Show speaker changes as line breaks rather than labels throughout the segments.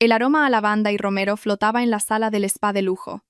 El aroma a lavanda y romero flotaba en la sala del spa de lujo.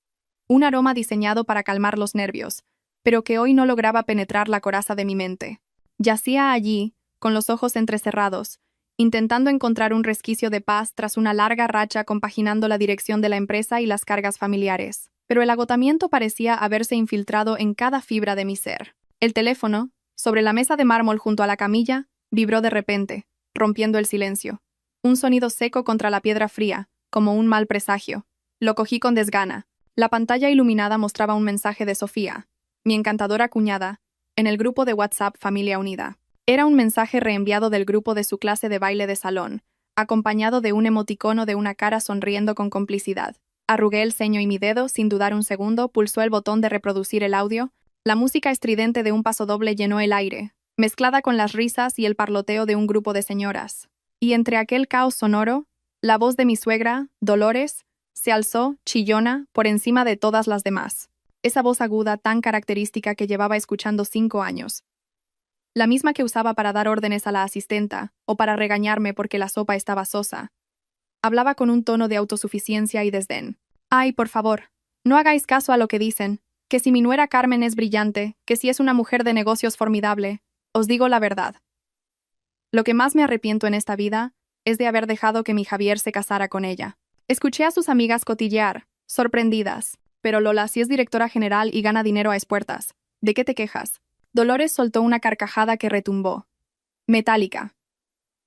Un aroma diseñado para calmar los nervios, pero que hoy no lograba penetrar la coraza de mi mente. Yacía allí, con los ojos entrecerrados, intentando encontrar un resquicio de paz tras una larga racha compaginando la dirección de la empresa y las cargas familiares. Pero el agotamiento parecía haberse infiltrado en cada fibra de mi ser. El teléfono, sobre la mesa de mármol junto a la camilla, vibró de repente, rompiendo el silencio. Un sonido seco contra la piedra fría, como un mal presagio. Lo cogí con desgana. La pantalla iluminada mostraba un mensaje de Sofía, mi encantadora cuñada, en el grupo de WhatsApp Familia Unida. Era un mensaje reenviado del grupo de su clase de baile de salón, acompañado de un emoticono de una cara sonriendo con complicidad. Arrugué el ceño y mi dedo, sin dudar un segundo, pulsó el botón de reproducir el audio. La música estridente de un pasodoble llenó el aire, mezclada con las risas y el parloteo de un grupo de señoras. Y entre aquel caos sonoro, la voz de mi suegra, Dolores, se alzó, chillona, por encima de todas las demás. Esa voz aguda tan característica que llevaba escuchando 5 años. La misma que usaba para dar órdenes a la asistenta, o para regañarme porque la sopa estaba sosa. Hablaba con un tono de autosuficiencia y desdén. «Ay, por favor, no hagáis caso a lo que dicen, que si mi nuera Carmen es brillante, que si es una mujer de negocios formidable, os digo la verdad. Lo que más me arrepiento en esta vida es de haber dejado que mi Javier se casara con ella». Escuché a sus amigas cotillear, sorprendidas. «Pero Lola, si es directora general y gana dinero a espuertas, ¿de qué te quejas?» Dolores soltó una carcajada que retumbó, metálica,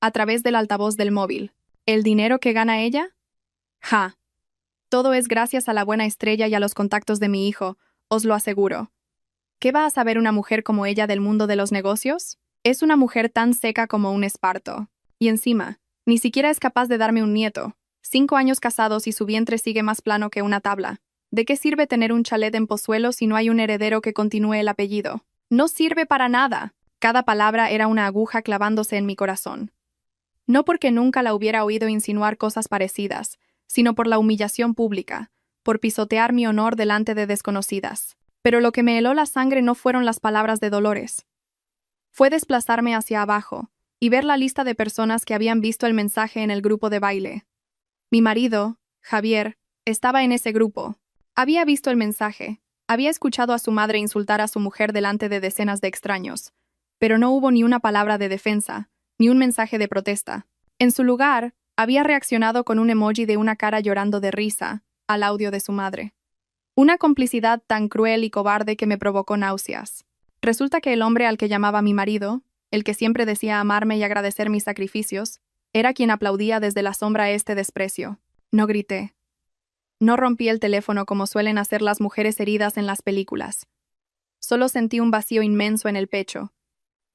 a través del altavoz del móvil. ¿El dinero que gana ella? ¡Ja! Todo es gracias a la buena estrella y a los contactos de mi hijo, os lo aseguro. ¿Qué va a saber una mujer como ella del mundo de los negocios? Es una mujer tan seca como un esparto. Y encima, ni siquiera es capaz de darme un nieto. 5 años casados y su vientre sigue más plano que una tabla. ¿De qué sirve tener un chalet en Pozuelo si no hay un heredero que continúe el apellido? No sirve para nada. Cada palabra era una aguja clavándose en mi corazón. No porque nunca la hubiera oído insinuar cosas parecidas, sino por la humillación pública, por pisotear mi honor delante de desconocidas. Pero lo que me heló la sangre no fueron las palabras de Dolores. Fue desplazarme hacia abajo y ver la lista de personas que habían visto el mensaje en el grupo de baile. Mi marido, Javier, estaba en ese grupo. Había visto el mensaje, había escuchado a su madre insultar a su mujer delante de decenas de extraños, pero no hubo ni una palabra de defensa, ni un mensaje de protesta. En su lugar, había reaccionado con un emoji de una cara llorando de risa al audio de su madre. Una complicidad tan cruel y cobarde que me provocó náuseas. Resulta que el hombre al que llamaba mi marido, el que siempre decía amarme y agradecer mis sacrificios, era quien aplaudía desde la sombra este desprecio. No grité. No rompí el teléfono como suelen hacer las mujeres heridas en las películas. Solo sentí un vacío inmenso en el pecho.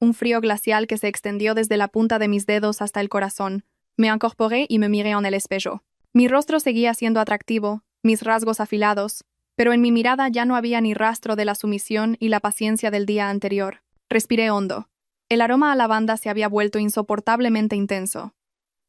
Un frío glacial que se extendió desde la punta de mis dedos hasta el corazón. Me incorporé y me miré en el espejo. Mi rostro seguía siendo atractivo, mis rasgos afilados, pero en mi mirada ya no había ni rastro de la sumisión y la paciencia del día anterior. Respiré hondo. El aroma a lavanda se había vuelto insoportablemente intenso.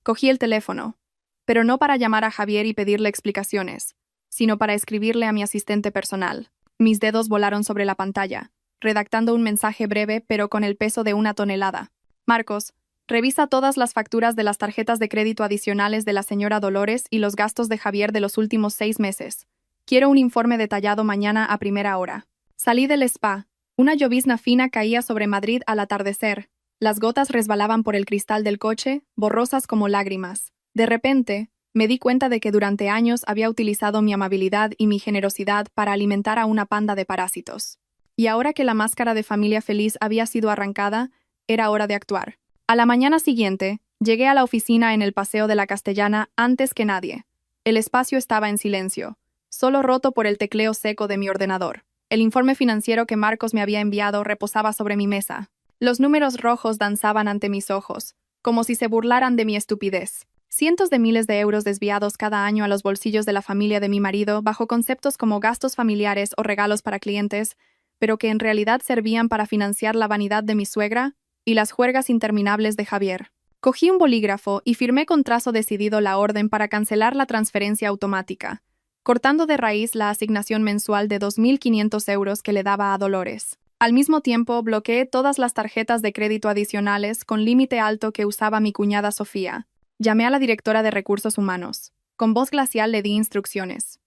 Cogí el teléfono, pero no para llamar a Javier y pedirle explicaciones, sino para escribirle a mi asistente personal. Mis dedos volaron sobre la pantalla, redactando un mensaje breve pero con el peso de una tonelada. Marcos, revisa todas las facturas de las tarjetas de crédito adicionales de la señora Dolores y los gastos de Javier de los últimos 6 meses. Quiero un informe detallado mañana a primera hora. Salí del spa. Una llovizna fina caía sobre Madrid al atardecer. Las gotas resbalaban por el cristal del coche, borrosas como lágrimas. De repente, me di cuenta de que durante años había utilizado mi amabilidad y mi generosidad para alimentar a una panda de parásitos. Y ahora que la máscara de familia feliz había sido arrancada, era hora de actuar. A la mañana siguiente, llegué a la oficina en el Paseo de la Castellana antes que nadie. El espacio estaba en silencio, solo roto por el tecleo seco de mi ordenador. El informe financiero que Marcos me había enviado reposaba sobre mi mesa. Los números rojos danzaban ante mis ojos, como si se burlaran de mi estupidez. Cientos de miles de euros desviados cada año a los bolsillos de la familia de mi marido bajo conceptos como gastos familiares o regalos para clientes, pero que en realidad servían para financiar la vanidad de mi suegra y las juergas interminables de Javier. Cogí un bolígrafo y firmé con trazo decidido la orden para cancelar la transferencia automática, cortando de raíz la asignación mensual de 2.500 euros que le daba a Dolores. Al mismo tiempo, bloqueé todas las tarjetas de crédito adicionales con límite alto que usaba mi cuñada Sofía. Llamé a la directora de Recursos Humanos. Con voz glacial le di instrucciones.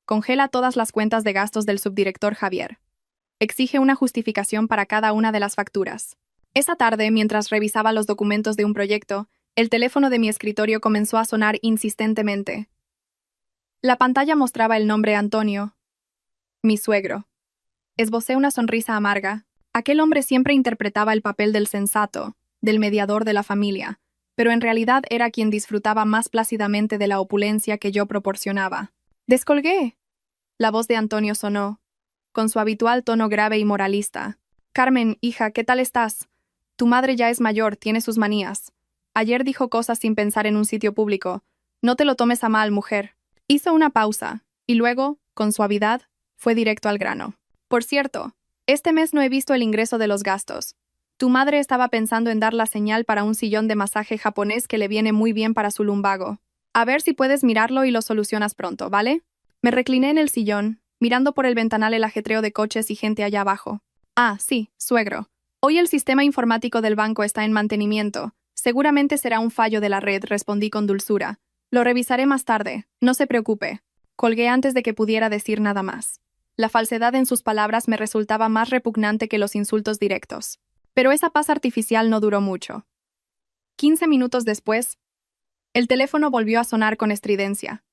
Congela todas las cuentas de gastos del subdirector Javier. Exige una justificación para cada una de las facturas. Esa tarde, mientras revisaba los documentos de un proyecto, el teléfono de mi escritorio comenzó a sonar insistentemente. La pantalla mostraba el nombre Antonio, mi suegro. Esbocé una sonrisa amarga. Aquel hombre siempre interpretaba el papel del sensato, del mediador de la familia, pero en realidad era quien disfrutaba más plácidamente de la opulencia que yo proporcionaba. ¡Descolgué! La voz de Antonio sonó, con su habitual tono grave y moralista. Carmen, hija, ¿qué tal estás? Tu madre ya es mayor, tiene sus manías. Ayer dijo cosas sin pensar en un sitio público. No te lo tomes a mal, mujer. Hizo una pausa, y luego, con suavidad, fue directo al grano. Por cierto, este mes no he visto el ingreso de los gastos. Tu madre estaba pensando en dar la señal para un sillón de masaje japonés que le viene muy bien para su lumbago. A ver si puedes mirarlo y lo solucionas pronto, ¿vale? Me recliné en el sillón, mirando por el ventanal el ajetreo de coches y gente allá abajo. Ah, sí, suegro. Hoy el sistema informático del banco está en mantenimiento. Seguramente será un fallo de la red, respondí con dulzura. Lo revisaré más tarde, no se preocupe. Colgué antes de que pudiera decir nada más. La falsedad en sus palabras me resultaba más repugnante que los insultos directos. Pero esa paz artificial no duró mucho. 15 minutos después, el teléfono volvió a sonar con estridencia.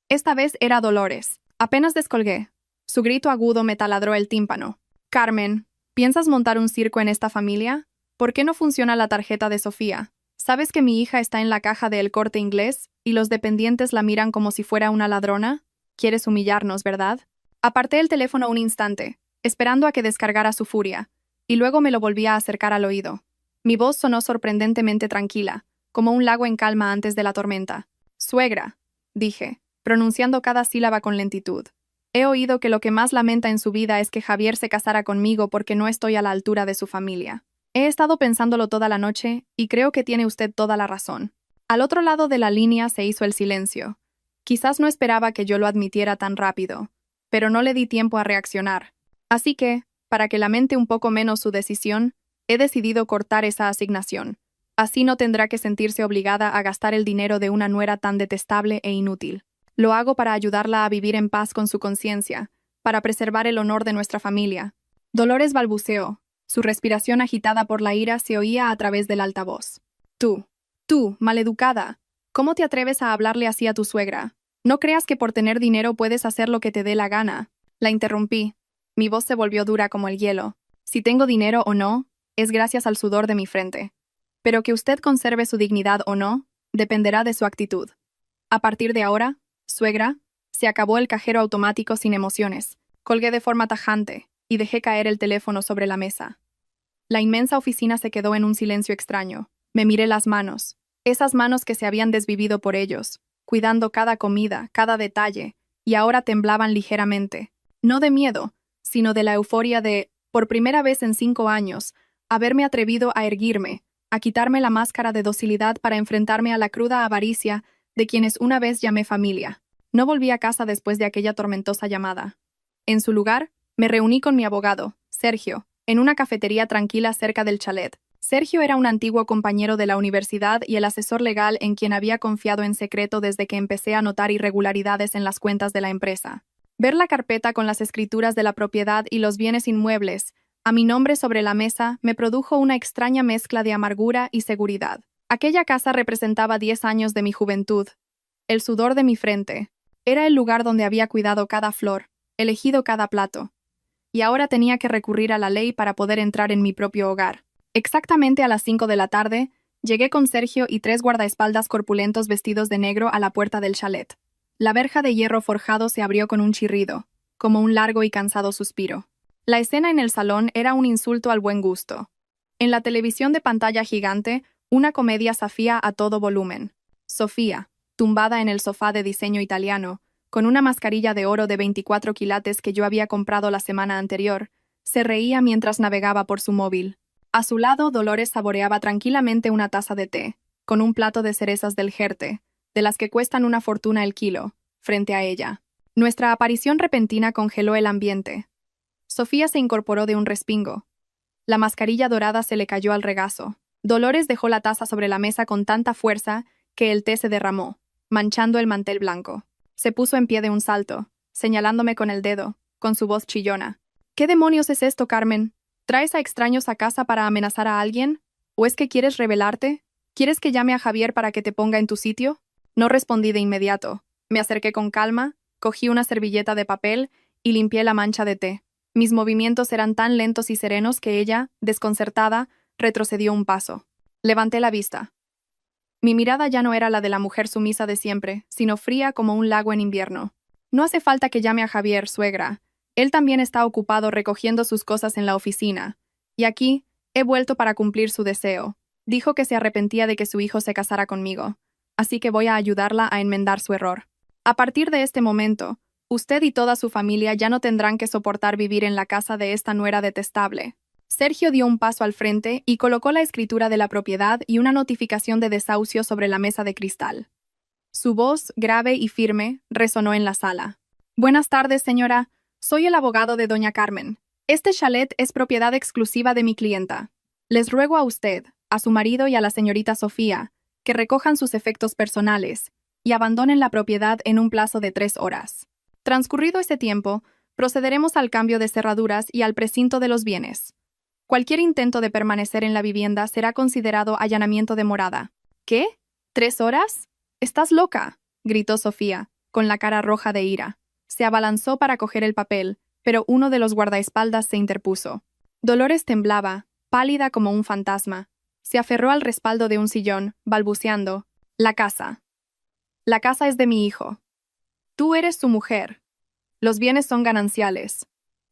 Esta vez era Dolores. Apenas descolgué. Su grito agudo me taladró el tímpano. Carmen, ¿piensas montar un circo en esta familia? ¿Por qué no funciona la tarjeta de Sofía? ¿Sabes que mi hija está en la caja de El Corte Inglés y los dependientes la miran como si fuera una ladrona? Quieres humillarnos, ¿verdad? Aparté el teléfono un instante, esperando a que descargara su furia, y luego me lo volví a acercar al oído. Mi voz sonó sorprendentemente tranquila, como un lago en calma antes de la tormenta. Suegra, dije, pronunciando cada sílaba con lentitud. He oído que lo que más lamenta en su vida es que Javier se casara conmigo porque no estoy a la altura de su familia. He estado pensándolo toda la noche y creo que tiene usted toda la razón. Al otro lado de la línea se hizo el silencio. Quizás no esperaba que yo lo admitiera tan rápido, pero no le di tiempo a reaccionar. Así que, para que lamente un poco menos su decisión, he decidido cortar esa asignación. Así no tendrá que sentirse obligada a gastar el dinero de una nuera tan detestable e inútil. Lo hago para ayudarla a vivir en paz con su conciencia, para preservar el honor de nuestra familia. Dolores balbuceó. Su respiración agitada por la ira se oía a través del altavoz. Tú, maleducada, ¿cómo te atreves a hablarle así a tu suegra? No creas que por tener dinero puedes hacer lo que te dé la gana. La interrumpí. Mi voz se volvió dura como el hielo. Si tengo dinero o no, es gracias al sudor de mi frente. Pero que usted conserve su dignidad o no, dependerá de su actitud. A partir de ahora, suegra, se acabó el cajero automático sin emociones. Colgué de forma tajante y dejé caer el teléfono sobre la mesa. La inmensa oficina se quedó en un silencio extraño. Me miré las manos, esas manos que se habían desvivido por ellos, cuidando cada comida, cada detalle, y ahora temblaban ligeramente. No de miedo, sino de la euforia de, por primera vez en 5 años, haberme atrevido a erguirme, a quitarme la máscara de docilidad para enfrentarme a la cruda avaricia de quienes una vez llamé familia. No volví a casa después de aquella tormentosa llamada. En su lugar, me reuní con mi abogado, Sergio, en una cafetería tranquila cerca del chalet. Sergio era un antiguo compañero de la universidad y el asesor legal en quien había confiado en secreto desde que empecé a notar irregularidades en las cuentas de la empresa. Ver la carpeta con las escrituras de la propiedad y los bienes inmuebles, a mi nombre sobre la mesa, me produjo una extraña mezcla de amargura y seguridad. Aquella casa representaba 10 años de mi juventud, el sudor de mi frente. Era el lugar donde había cuidado cada flor, elegido cada plato. Y ahora tenía que recurrir a la ley para poder entrar en mi propio hogar. Exactamente a las 5 de la tarde, llegué con Sergio y 3 guardaespaldas corpulentos vestidos de negro a la puerta del chalet. La verja de hierro forjado se abrió con un chirrido, como un largo y cansado suspiro. La escena en el salón era un insulto al buen gusto. En la televisión de pantalla gigante, una comedia zafía a todo volumen. Sofía, tumbada en el sofá de diseño italiano, con una mascarilla de oro de 24 quilates que yo había comprado la semana anterior, se reía mientras navegaba por su móvil. A su lado, Dolores saboreaba tranquilamente una taza de té, con un plato de cerezas del Jerte, de las que cuestan una fortuna el kilo, frente a ella. Nuestra aparición repentina congeló el ambiente. Sofía se incorporó de un respingo. La mascarilla dorada se le cayó al regazo. Dolores dejó la taza sobre la mesa con tanta fuerza que el té se derramó. manchando el mantel blanco. Se puso en pie de un salto, señalándome con el dedo, con su voz chillona. ¿Qué demonios es esto, Carmen? ¿Traes a extraños a casa para amenazar a alguien? ¿O es que quieres rebelarte? ¿Quieres que llame a Javier para que te ponga en tu sitio? No respondí de inmediato. Me acerqué con calma, cogí una servilleta de papel y limpié la mancha de té. Mis movimientos eran tan lentos y serenos que ella, desconcertada, retrocedió un paso. Levanté la vista. Mi mirada ya no era la de la mujer sumisa de siempre, sino fría como un lago en invierno. No hace falta que llame a Javier, suegra. Él también está ocupado recogiendo sus cosas en la oficina. Y aquí, he vuelto para cumplir su deseo. Dijo que se arrepentía de que su hijo se casara conmigo. Así que voy a ayudarla a enmendar su error. A partir de este momento, usted y toda su familia ya no tendrán que soportar vivir en la casa de esta nuera detestable. Sergio dio un paso al frente y colocó la escritura de la propiedad y una notificación de desahucio sobre la mesa de cristal. Su voz, grave y firme, resonó en la sala. Buenas tardes, señora. Soy el abogado de doña Carmen. Este chalet es propiedad exclusiva de mi clienta. Les ruego a usted, a su marido y a la señorita Sofía, que recojan sus efectos personales y abandonen la propiedad en un plazo de 3 horas. Transcurrido ese tiempo, procederemos al cambio de cerraduras y al precinto de los bienes. Cualquier intento de permanecer en la vivienda será considerado allanamiento de morada. ¿Qué? ¿3 horas? ¡Estás loca!, gritó Sofía, con la cara roja de ira. Se abalanzó para coger el papel, pero uno de los guardaespaldas se interpuso. Dolores temblaba, pálida como un fantasma. Se aferró al respaldo de un sillón, balbuceando: La casa. La casa es de mi hijo. Tú eres su mujer. Los bienes son gananciales.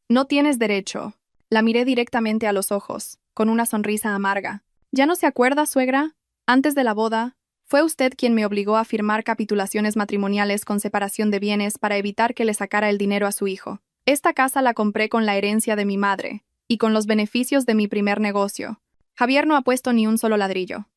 No tienes derecho. La miré directamente a los ojos, con una sonrisa amarga. ¿Ya no se acuerda, suegra? Antes de la boda, fue usted quien me obligó a firmar capitulaciones matrimoniales con separación de bienes para evitar que le sacara el dinero a su hijo. Esta casa la compré con la herencia de mi madre y con los beneficios de mi primer negocio. Javier no ha puesto ni un solo ladrillo.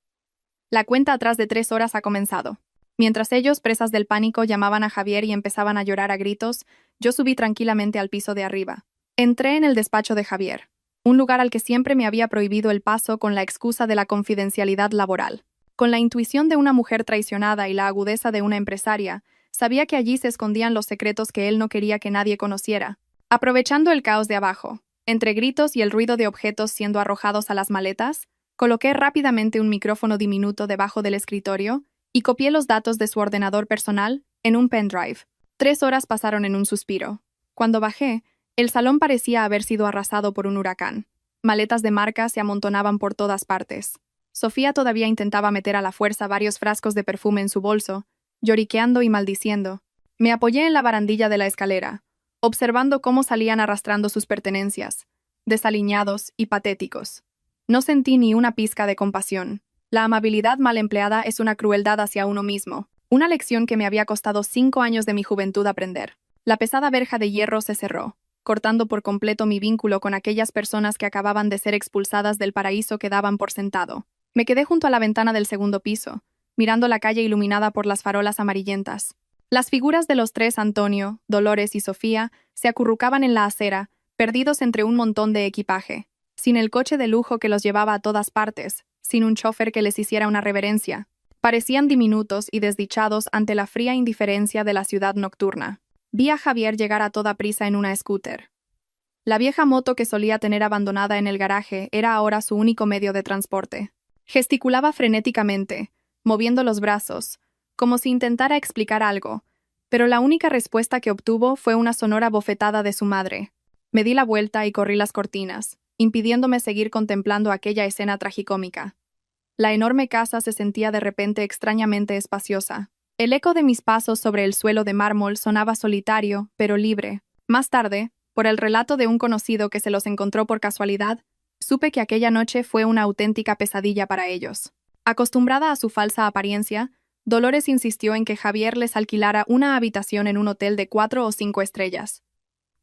La cuenta atrás de 3 horas ha comenzado. Mientras ellos, presas del pánico, llamaban a Javier y empezaban a llorar a gritos, yo subí tranquilamente al piso de arriba. Entré en el despacho de Javier, un lugar al que siempre me había prohibido el paso con la excusa de la confidencialidad laboral. Con la intuición de una mujer traicionada y la agudeza de una empresaria, sabía que allí se escondían los secretos que él no quería que nadie conociera. Aprovechando el caos de abajo, entre gritos y el ruido de objetos siendo arrojados a las maletas, coloqué rápidamente un micrófono diminuto debajo del escritorio y copié los datos de su ordenador personal en un pendrive. 3 horas pasaron en un suspiro. Cuando bajé, el salón parecía haber sido arrasado por un huracán. Maletas de marca se amontonaban por todas partes. Sofía todavía intentaba meter a la fuerza varios frascos de perfume en su bolso, lloriqueando y maldiciendo. Me apoyé en la barandilla de la escalera, observando cómo salían arrastrando sus pertenencias, desaliñados y patéticos. No sentí ni una pizca de compasión. La amabilidad mal empleada es una crueldad hacia uno mismo, una lección que me había costado 5 años de mi juventud aprender. La pesada verja de hierro se cerró, cortando por completo mi vínculo con aquellas personas que acababan de ser expulsadas del paraíso que daban por sentado. Me quedé junto a la ventana del segundo piso, mirando la calle iluminada por las farolas amarillentas. Las figuras de los 3, Antonio, Dolores y Sofía, se acurrucaban en la acera, perdidos entre un montón de equipaje, sin el coche de lujo que los llevaba a todas partes, sin un chofer que les hiciera una reverencia. Parecían diminutos y desdichados ante la fría indiferencia de la ciudad nocturna. Vi a Javier llegar a toda prisa en una scooter. La vieja moto que solía tener abandonada en el garaje era ahora su único medio de transporte. Gesticulaba frenéticamente, moviendo los brazos, como si intentara explicar algo, pero la única respuesta que obtuvo fue una sonora bofetada de su madre. Me di la vuelta y corrí las cortinas, impidiéndome seguir contemplando aquella escena tragicómica. La enorme casa se sentía de repente extrañamente espaciosa. El eco de mis pasos sobre el suelo de mármol sonaba solitario, pero libre. Más tarde, por el relato de un conocido que se los encontró por casualidad, supe que aquella noche fue una auténtica pesadilla para ellos. Acostumbrada a su falsa apariencia, Dolores insistió en que Javier les alquilara una habitación en un hotel de 4 o 5 estrellas.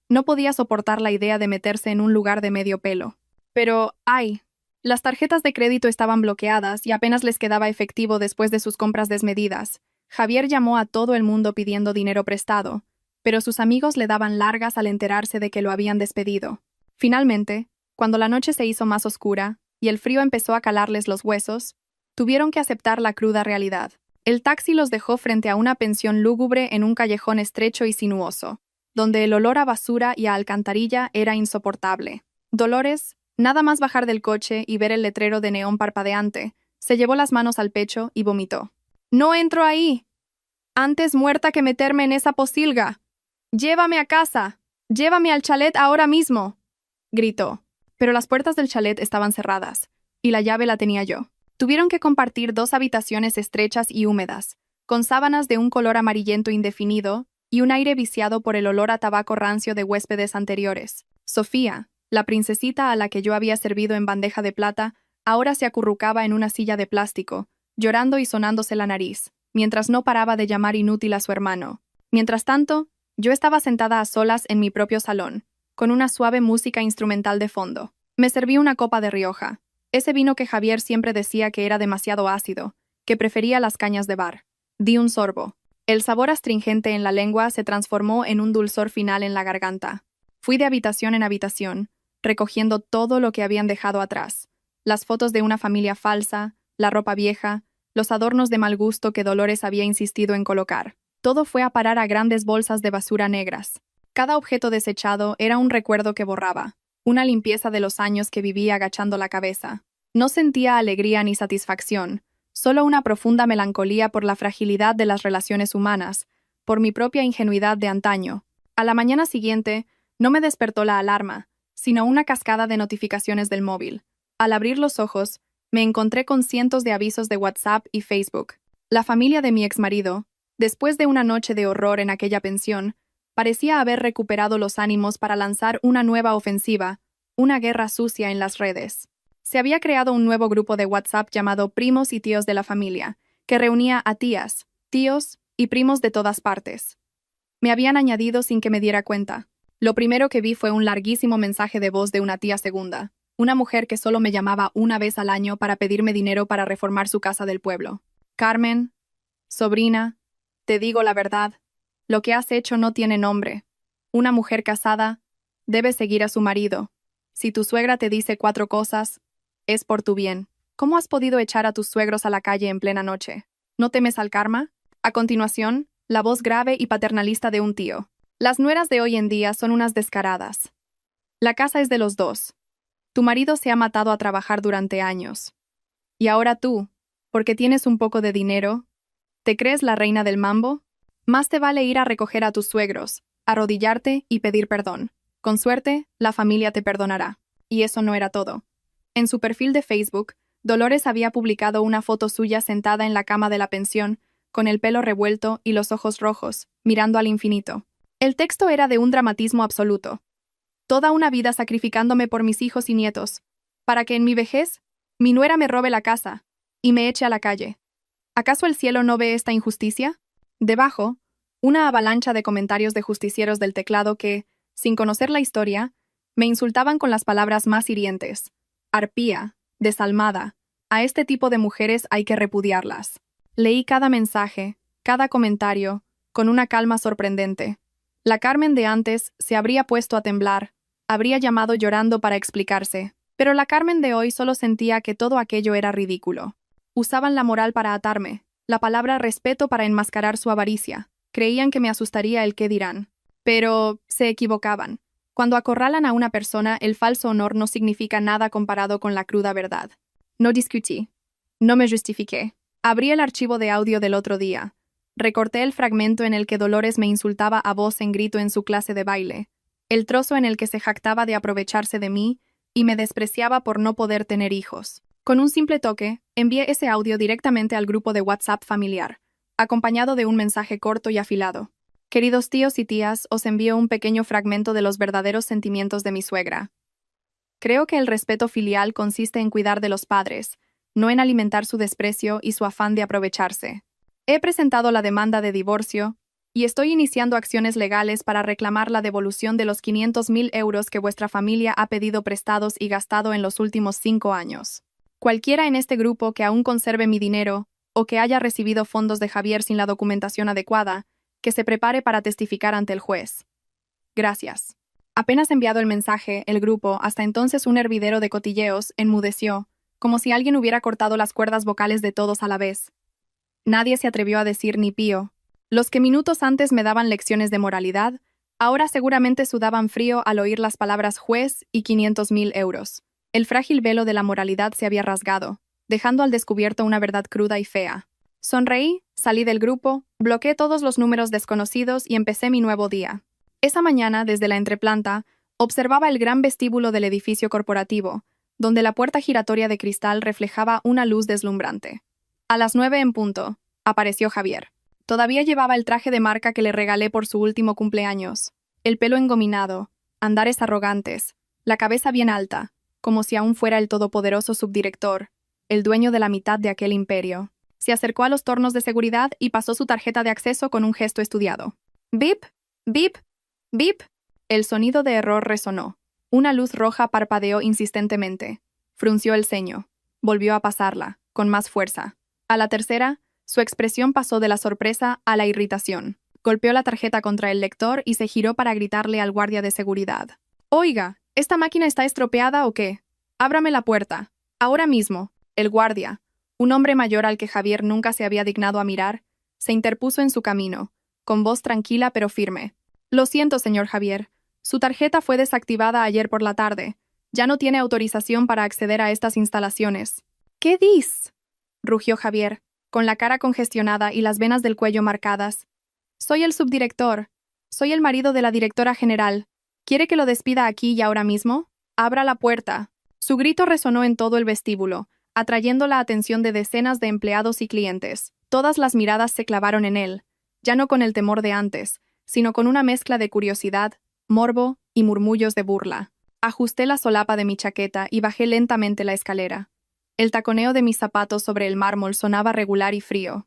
No podía soportar la idea de meterse en un lugar de medio pelo. Pero, ¡ay! Las tarjetas de crédito estaban bloqueadas y apenas les quedaba efectivo después de sus compras desmedidas. Javier llamó a todo el mundo pidiendo dinero prestado, pero sus amigos le daban largas al enterarse de que lo habían despedido. Finalmente, cuando la noche se hizo más oscura y el frío empezó a calarles los huesos, tuvieron que aceptar la cruda realidad. El taxi los dejó frente a una pensión lúgubre en un callejón estrecho y sinuoso, donde el olor a basura y a alcantarilla era insoportable. Dolores, nada más bajar del coche y ver el letrero de neón parpadeante, se llevó las manos al pecho y vomitó. «¡No entro ahí! Antes muerta que meterme en esa posilga. ¡Llévame a casa! ¡Llévame al chalet ahora mismo!», gritó. Pero las puertas del chalet estaban cerradas, y la llave la tenía yo. Tuvieron que compartir 2 habitaciones estrechas y húmedas, con sábanas de un color amarillento indefinido y un aire viciado por el olor a tabaco rancio de huéspedes anteriores. Sofía, la princesita a la que yo había servido en bandeja de plata, ahora se acurrucaba en una silla de plástico, llorando y sonándose la nariz, mientras no paraba de llamar inútil a su hermano. Mientras tanto, yo estaba sentada a solas en mi propio salón, con una suave música instrumental de fondo. Me serví una copa de Rioja, ese vino que Javier siempre decía que era demasiado ácido, que prefería las cañas de bar. Di un sorbo. El sabor astringente en la lengua se transformó en un dulzor final en la garganta. Fui de habitación en habitación, recogiendo todo lo que habían dejado atrás. Las fotos de una familia falsa, la ropa vieja, los adornos de mal gusto que Dolores había insistido en colocar. Todo fue a parar a grandes bolsas de basura negras. Cada objeto desechado era un recuerdo que borraba, una limpieza de los años que viví agachando la cabeza. No sentía alegría ni satisfacción, solo una profunda melancolía por la fragilidad de las relaciones humanas, por mi propia ingenuidad de antaño. A la mañana siguiente, no me despertó la alarma, sino una cascada de notificaciones del móvil. Al abrir los ojos, me encontré con cientos de avisos de WhatsApp y Facebook. La familia de mi exmarido, después de una noche de horror en aquella pensión, parecía haber recuperado los ánimos para lanzar una nueva ofensiva, una guerra sucia en las redes. Se había creado un nuevo grupo de WhatsApp llamado Primos y Tíos de la Familia, que reunía a tías, tíos y primos de todas partes. Me habían añadido sin que me diera cuenta. Lo primero que vi fue un larguísimo mensaje de voz de una tía segunda, una mujer que solo me llamaba una vez al año para pedirme dinero para reformar su casa del pueblo. «Carmen, sobrina, te digo la verdad. Lo que has hecho no tiene nombre. Una mujer casada debe seguir a su marido. Si tu suegra te dice 4 cosas, es por tu bien. ¿Cómo has podido echar a tus suegros a la calle en plena noche? ¿No temes al karma?». A continuación, la voz grave y paternalista de un tío. «Las nueras de hoy en día son unas descaradas. La casa es de los dos. Tu marido se ha matado a trabajar durante años. Y ahora tú, porque tienes un poco de dinero, ¿te crees la reina del mambo? Más te vale ir a recoger a tus suegros, arrodillarte y pedir perdón. Con suerte, la familia te perdonará». Y eso no era todo. En su perfil de Facebook, Dolores había publicado una foto suya sentada en la cama de la pensión, con el pelo revuelto y los ojos rojos, mirando al infinito. El texto era de un dramatismo absoluto. «Toda una vida sacrificándome por mis hijos y nietos, para que en mi vejez, mi nuera me robe la casa y me eche a la calle. ¿Acaso el cielo no ve esta injusticia?». Debajo, una avalancha de comentarios de justicieros del teclado que, sin conocer la historia, me insultaban con las palabras más hirientes. «Arpía», «desalmada», «a este tipo de mujeres hay que repudiarlas». Leí cada mensaje, cada comentario, con una calma sorprendente. La Carmen de antes se habría puesto a temblar, habría llamado llorando para explicarse, pero la Carmen de hoy solo sentía que todo aquello era ridículo. Usaban la moral para atarme, la palabra respeto para enmascarar su avaricia. Creían que me asustaría el qué dirán. Pero se equivocaban. Cuando acorralan a una persona, el falso honor no significa nada comparado con la cruda verdad. No discutí. No me justifiqué. Abrí el archivo de audio del otro día. Recorté el fragmento en el que Dolores me insultaba a voz en grito en su clase de baile, el trozo en el que se jactaba de aprovecharse de mí y me despreciaba por no poder tener hijos. Con un simple toque, envié ese audio directamente al grupo de WhatsApp familiar, acompañado de un mensaje corto y afilado. «Queridos tíos y tías, os envío un pequeño fragmento de los verdaderos sentimientos de mi suegra. Creo que el respeto filial consiste en cuidar de los padres, no en alimentar su desprecio y su afán de aprovecharse. He presentado la demanda de divorcio y estoy iniciando acciones legales para reclamar la devolución de los 500.000 euros que vuestra familia ha pedido prestados y gastado en los últimos 5 años. Cualquiera en este grupo que aún conserve mi dinero o que haya recibido fondos de Javier sin la documentación adecuada, que se prepare para testificar ante el juez. Gracias». Apenas enviado el mensaje, el grupo, hasta entonces un hervidero de cotilleos, enmudeció, como si alguien hubiera cortado las cuerdas vocales de todos a la vez. Nadie se atrevió a decir ni pío. Los que minutos antes me daban lecciones de moralidad, ahora seguramente sudaban frío al oír las palabras juez y 500.000 euros. El frágil velo de la moralidad se había rasgado, dejando al descubierto una verdad cruda y fea. Sonreí, salí del grupo, bloqueé todos los números desconocidos y empecé mi nuevo día. Esa mañana, desde la entreplanta, observaba el gran vestíbulo del edificio corporativo, donde la puerta giratoria de cristal reflejaba una luz deslumbrante. A las 9 en punto, apareció Javier. Todavía llevaba el traje de marca que le regalé por su último cumpleaños. El pelo engominado, andares arrogantes, la cabeza bien alta, como si aún fuera el todopoderoso subdirector, el dueño de la mitad de aquel imperio. Se acercó a los tornos de seguridad y pasó su tarjeta de acceso con un gesto estudiado. ¡Bip! ¡Bip! ¡Bip! El sonido de error resonó. Una luz roja parpadeó insistentemente. Frunció el ceño. Volvió a pasarla, con más fuerza. A la tercera, su expresión pasó de la sorpresa a la irritación. Golpeó la tarjeta contra el lector y se giró para gritarle al guardia de seguridad. «Oiga, ¿esta máquina está estropeada o qué? Ábrame la puerta. Ahora mismo». El guardia, un hombre mayor al que Javier nunca se había dignado a mirar, se interpuso en su camino, con voz tranquila pero firme. «Lo siento, señor Javier. Su tarjeta fue desactivada ayer por la tarde. Ya no tiene autorización para acceder a estas instalaciones». «¿Qué dis?», rugió Javier, con la cara congestionada y las venas del cuello marcadas. «Soy el subdirector. Soy el marido de la directora general. ¿Quiere que lo despida aquí y ahora mismo? Abra la puerta». Su grito resonó en todo el vestíbulo, atrayendo la atención de decenas de empleados y clientes. Todas las miradas se clavaron en él, ya no con el temor de antes, sino con una mezcla de curiosidad, morbo y murmullos de burla. Ajusté la solapa de mi chaqueta y bajé lentamente la escalera. El taconeo de mis zapatos sobre el mármol sonaba regular y frío.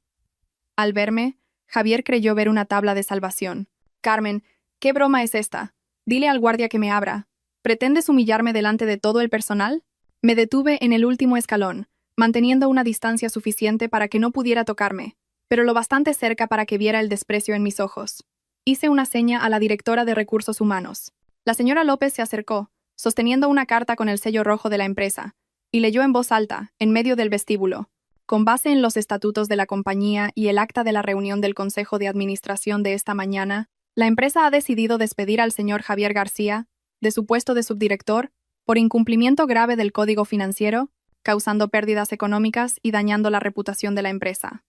Al verme, Javier creyó ver una tabla de salvación. «Carmen, ¿qué broma es esta? Dile al guardia que me abra. ¿Pretendes humillarme delante de todo el personal?» Me detuve en el último escalón, manteniendo una distancia suficiente para que no pudiera tocarme, pero lo bastante cerca para que viera el desprecio en mis ojos. Hice una seña a la directora de Recursos Humanos. La señora López se acercó, sosteniendo una carta con el sello rojo de la empresa, y leyó en voz alta, en medio del vestíbulo. Con base en los estatutos de la compañía y el acta de la reunión del Consejo de Administración de esta mañana, la empresa ha decidido despedir al señor Javier García, de su puesto de subdirector, por incumplimiento grave del Código Financiero, causando pérdidas económicas y dañando la reputación de la empresa.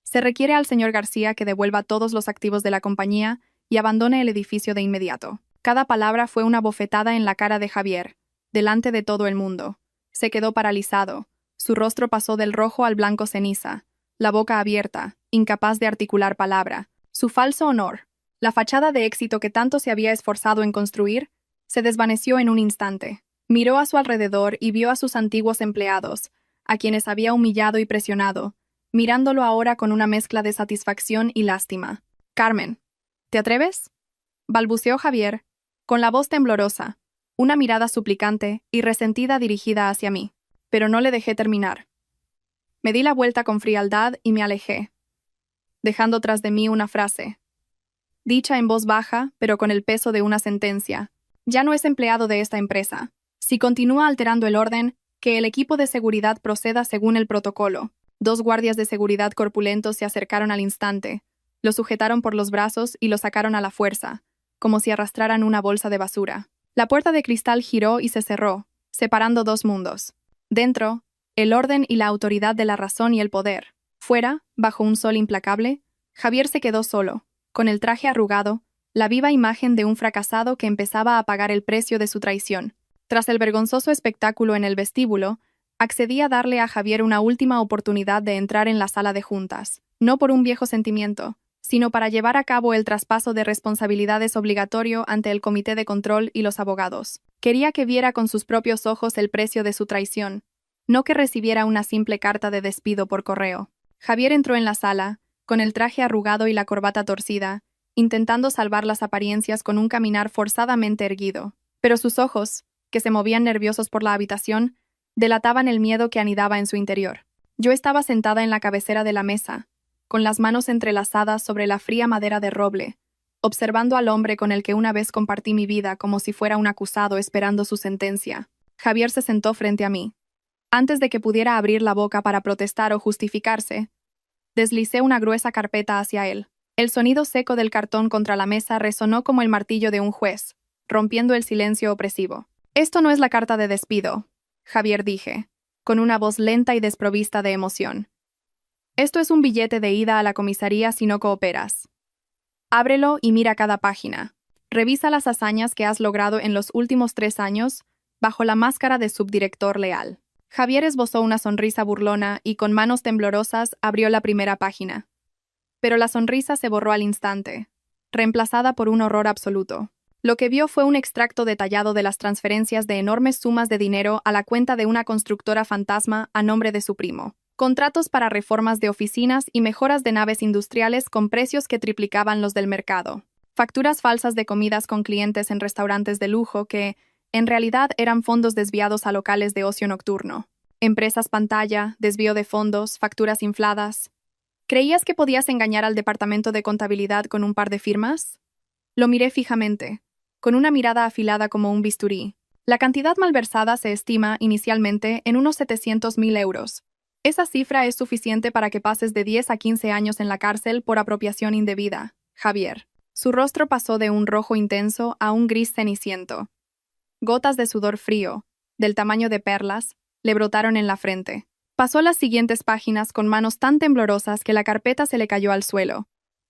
Se requiere al señor García que devuelva todos los activos de la compañía y abandone el edificio de inmediato. Cada palabra fue una bofetada en la cara de Javier, delante de todo el mundo. Se quedó paralizado. Su rostro pasó del rojo al blanco ceniza, la boca abierta, incapaz de articular palabra. Su falso honor, la fachada de éxito que tanto se había esforzado en construir, se desvaneció en un instante. Miró a su alrededor y vio a sus antiguos empleados, a quienes había humillado y presionado, mirándolo ahora con una mezcla de satisfacción y lástima. «Carmen, ¿te atreves?», balbuceó Javier, con la voz temblorosa, una mirada suplicante y resentida dirigida hacia mí. Pero no le dejé terminar. Me di la vuelta con frialdad y me alejé, dejando tras de mí una frase, dicha en voz baja, pero con el peso de una sentencia. «Ya no es empleado de esta empresa. Si continúa alterando el orden, que el equipo de seguridad proceda según el protocolo». 2 guardias de seguridad corpulentos se acercaron al instante, lo sujetaron por los brazos y lo sacaron a la fuerza, como si arrastraran una bolsa de basura. La puerta de cristal giró y se cerró, separando 2 mundos. Dentro, el orden y la autoridad de la razón y el poder. Fuera, bajo un sol implacable, Javier se quedó solo, con el traje arrugado, la viva imagen de un fracasado que empezaba a pagar el precio de su traición. Tras el vergonzoso espectáculo en el vestíbulo, accedí a darle a Javier una última oportunidad de entrar en la sala de juntas, no por un viejo sentimiento, sino para llevar a cabo el traspaso de responsabilidades obligatorio ante el Comité de Control y los abogados. Quería que viera con sus propios ojos el precio de su traición, no que recibiera una simple carta de despido por correo. Javier entró en la sala, con el traje arrugado y la corbata torcida, intentando salvar las apariencias con un caminar forzadamente erguido, pero sus ojos, que se movían nerviosos por la habitación, delataban el miedo que anidaba en su interior. Yo estaba sentada en la cabecera de la mesa, con las manos entrelazadas sobre la fría madera de roble, observando al hombre con el que una vez compartí mi vida como si fuera un acusado esperando su sentencia. Javier se sentó frente a mí. Antes de que pudiera abrir la boca para protestar o justificarse, Deslicé una gruesa carpeta hacia él. El sonido seco del cartón contra la mesa resonó como el martillo de un juez, rompiendo el silencio opresivo. Esto no es la carta de despido, Javier, dije, con una voz lenta y desprovista de emoción. Esto es un billete de ida a la comisaría si no cooperas. Ábrelo y mira cada página. Revisa las hazañas que has logrado en los últimos 3 años bajo la máscara de subdirector leal. Javier esbozó una sonrisa burlona y con manos temblorosas abrió la primera página. Pero la sonrisa se borró al instante, reemplazada por un horror absoluto. Lo que vio fue un extracto detallado de las transferencias de enormes sumas de dinero a la cuenta de una constructora fantasma a nombre de su primo. Contratos para reformas de oficinas y mejoras de naves industriales con precios que triplicaban los del mercado. Facturas falsas de comidas con clientes en restaurantes de lujo que, en realidad, eran fondos desviados a locales de ocio nocturno. Empresas pantalla, desvío de fondos, facturas infladas. ¿Creías que podías engañar al departamento de contabilidad con un par de firmas? Lo miré fijamente, con una mirada afilada como un bisturí. La cantidad malversada se estima, inicialmente, en unos 700.000 euros. Esa cifra es suficiente para que pases de 10 a 15 años en la cárcel por apropiación indebida, Javier. Su rostro pasó de un rojo intenso a un gris ceniciento. Gotas de sudor frío, del tamaño de perlas, le brotaron en la frente. Pasó las siguientes páginas con manos tan temblorosas que la carpeta se le cayó al suelo.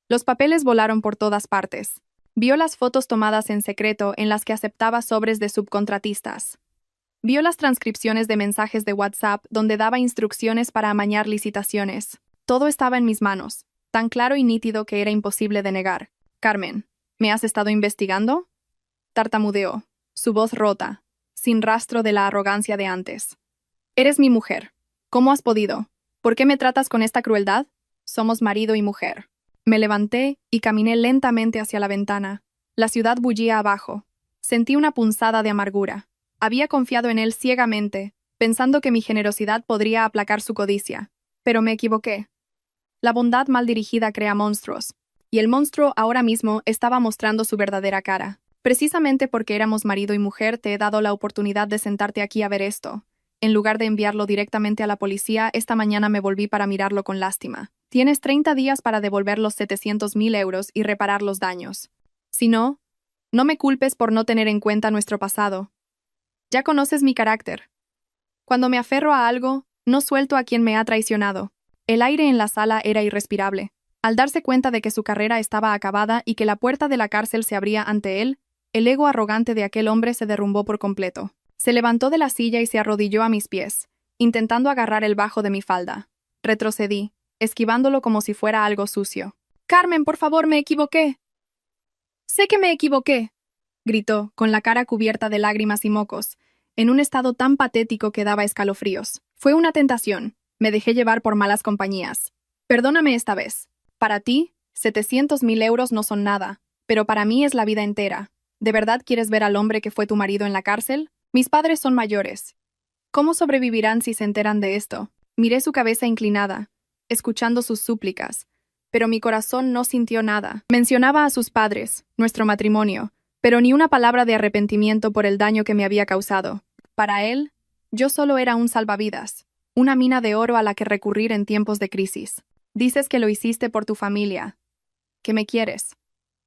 Los papeles volaron por todas partes. Vio las fotos tomadas en secreto en las que aceptaba sobres de subcontratistas. Vio las transcripciones de mensajes de WhatsApp donde daba instrucciones para amañar licitaciones. Todo estaba en mis manos, tan claro y nítido que era imposible de negar. Carmen, ¿me has estado investigando? Tartamudeó, su voz rota, sin rastro de la arrogancia de antes. Eres mi mujer. ¿Cómo has podido? ¿Por qué me tratas con esta crueldad? Somos marido y mujer. Me levanté y caminé lentamente hacia la ventana. La ciudad bullía abajo. Sentí una punzada de amargura. Había confiado en él ciegamente, pensando que mi generosidad podría aplacar su codicia. Pero me equivoqué. La bondad mal dirigida crea monstruos, y el monstruo ahora mismo estaba mostrando su verdadera cara. Precisamente porque éramos marido y mujer te he dado la oportunidad de sentarte aquí a ver esto. En lugar de enviarlo directamente a la policía, esta mañana me volví para mirarlo con lástima. Tienes 30 días para devolver los 700.000 euros y reparar los daños. Si no, no me culpes por no tener en cuenta nuestro pasado. Ya conoces mi carácter. Cuando me aferro a algo, no suelto a quien me ha traicionado. El aire en la sala era irrespirable. Al darse cuenta de que su carrera estaba acabada y que la puerta de la cárcel se abría ante él, el ego arrogante de aquel hombre se derrumbó por completo. Se levantó de la silla y se arrodilló a mis pies, intentando agarrar el bajo de mi falda. Retrocedí, esquivándolo como si fuera algo sucio. «Carmen, por favor, me equivoqué». «Sé que me equivoqué», gritó, con la cara cubierta de lágrimas y mocos, en un estado tan patético que daba escalofríos. Fue una tentación. Me dejé llevar por malas compañías. Perdóname esta vez. Para ti, 700.000 euros no son nada, pero para mí es la vida entera. ¿De verdad quieres ver al hombre que fue tu marido en la cárcel? Mis padres son mayores. ¿Cómo sobrevivirán si se enteran de esto? Miré su cabeza inclinada, escuchando sus súplicas, pero mi corazón no sintió nada. Mencionaba a sus padres, nuestro matrimonio, pero ni una palabra de arrepentimiento por el daño que me había causado. Para él, yo solo era un salvavidas, una mina de oro a la que recurrir en tiempos de crisis. Dices que lo hiciste por tu familia, que me quieres.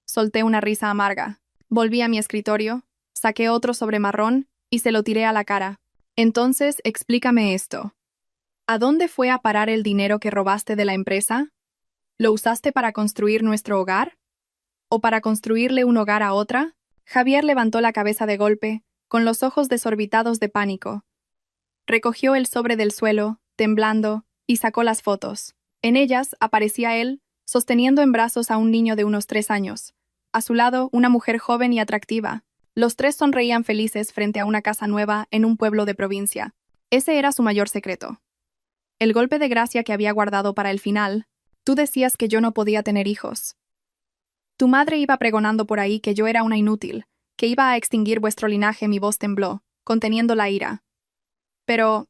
Solté una risa amarga. Volví a mi escritorio, saqué otro sobre marrón y se lo tiré a la cara. Entonces, explícame esto. ¿A dónde fue a parar el dinero que robaste de la empresa? ¿Lo usaste para construir nuestro hogar? ¿O para construirle un hogar a otra? Javier levantó la cabeza de golpe, con los ojos desorbitados de pánico. Recogió el sobre del suelo, temblando, y sacó las fotos. En ellas aparecía él, sosteniendo en brazos a un niño de unos 3 años. A su lado, una mujer joven y atractiva. Los tres sonreían felices frente a una casa nueva en un pueblo de provincia. Ese era su mayor secreto. El golpe de gracia que había guardado para el final. Tú decías que yo no podía tener hijos. Tu madre iba pregonando por ahí que yo era una inútil, que iba a extinguir vuestro linaje. Mi voz tembló, conteniendo la ira. Pero,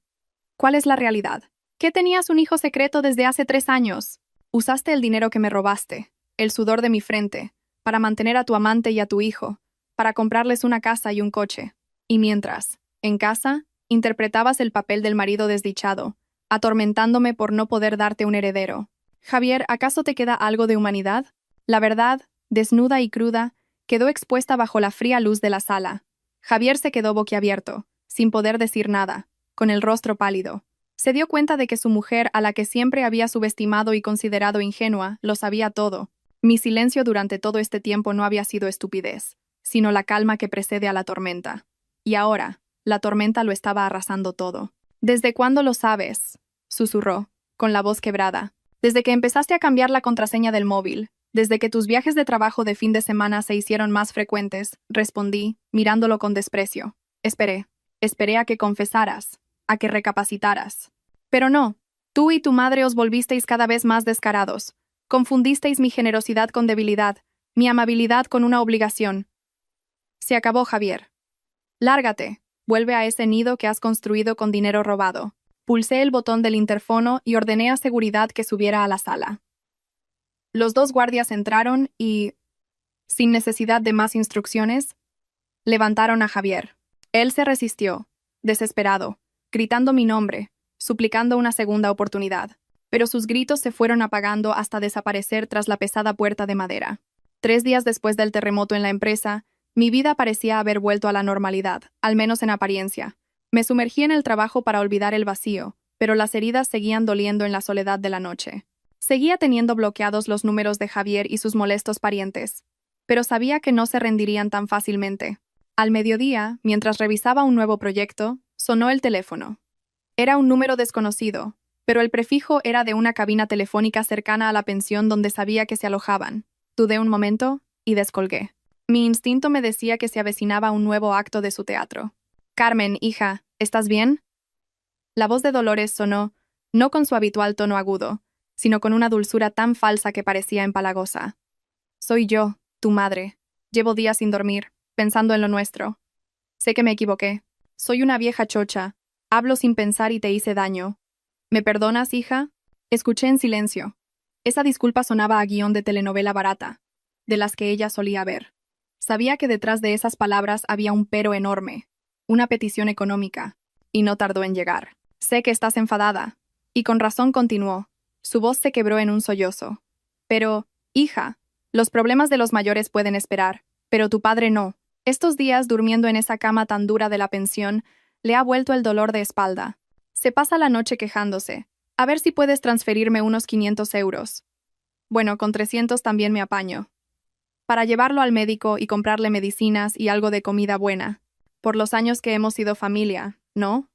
¿cuál es la realidad? ¿Que tenías un hijo secreto desde hace 3 años? Usaste el dinero que me robaste, el sudor de mi frente, para mantener a tu amante y a tu hijo, para comprarles una casa y un coche. Y mientras, en casa, interpretabas el papel del marido desdichado, atormentándome por no poder darte un heredero. Javier, ¿acaso te queda algo de humanidad? La verdad, desnuda y cruda, quedó expuesta bajo la fría luz de la sala. Javier se quedó boquiabierto, sin poder decir nada, con el rostro pálido. Se dio cuenta de que su mujer, a la que siempre había subestimado y considerado ingenua, lo sabía todo. Mi silencio durante todo este tiempo no había sido estupidez, sino la calma que precede a la tormenta. Y ahora, la tormenta lo estaba arrasando todo. ¿Desde cuándo lo sabes?, susurró, con la voz quebrada. Desde que empezaste a cambiar la contraseña del móvil, desde que tus viajes de trabajo de fin de semana se hicieron más frecuentes, respondí, mirándolo con desprecio. Esperé a que confesaras, a que recapacitaras. Pero no, tú y tu madre os volvisteis cada vez más descarados. Confundisteis mi generosidad con debilidad, mi amabilidad con una obligación. Se acabó, Javier. Lárgate, vuelve a ese nido que has construido con dinero robado. Pulsé el botón del interfono y ordené a seguridad que subiera a la sala. Los dos guardias entraron y, sin necesidad de más instrucciones, levantaron a Javier. Él se resistió, desesperado, gritando mi nombre, suplicando una segunda oportunidad, pero sus gritos se fueron apagando hasta desaparecer tras la pesada puerta de madera. 3 días después del terremoto en la empresa, mi vida parecía haber vuelto a la normalidad, al menos en apariencia. Me sumergí en el trabajo para olvidar el vacío, pero las heridas seguían doliendo en la soledad de la noche. Seguía teniendo bloqueados los números de Javier y sus molestos parientes, pero sabía que no se rendirían tan fácilmente. Al mediodía, mientras revisaba un nuevo proyecto, sonó el teléfono. Era un número desconocido, pero el prefijo era de una cabina telefónica cercana a la pensión donde sabía que se alojaban. Dudé un momento y descolgué. Mi instinto me decía que se avecinaba un nuevo acto de su teatro. Carmen, hija, ¿estás bien? La voz de Dolores sonó, no con su habitual tono agudo, sino con una dulzura tan falsa que parecía empalagosa. Soy yo, tu madre. Llevo días sin dormir, pensando en lo nuestro. Sé que me equivoqué. Soy una vieja chocha. Hablo sin pensar y te hice daño. ¿Me perdonas, hija? Escuché en silencio. Esa disculpa sonaba a guión de telenovela barata, de las que ella solía ver. Sabía que detrás de esas palabras había un pero enorme, una petición económica, y no tardó en llegar. Sé que estás enfadada. Y con razón continuó. Su voz se quebró en un sollozo. Pero, hija, los problemas de los mayores pueden esperar, pero tu padre no. Estos días, durmiendo en esa cama tan dura de la pensión, le ha vuelto el dolor de espalda. Se pasa la noche quejándose. A ver si puedes transferirme unos 500 euros. Bueno, con 300 también me apaño. Para llevarlo al médico y comprarle medicinas y algo de comida buena. Por los años que hemos sido familia, ¿no?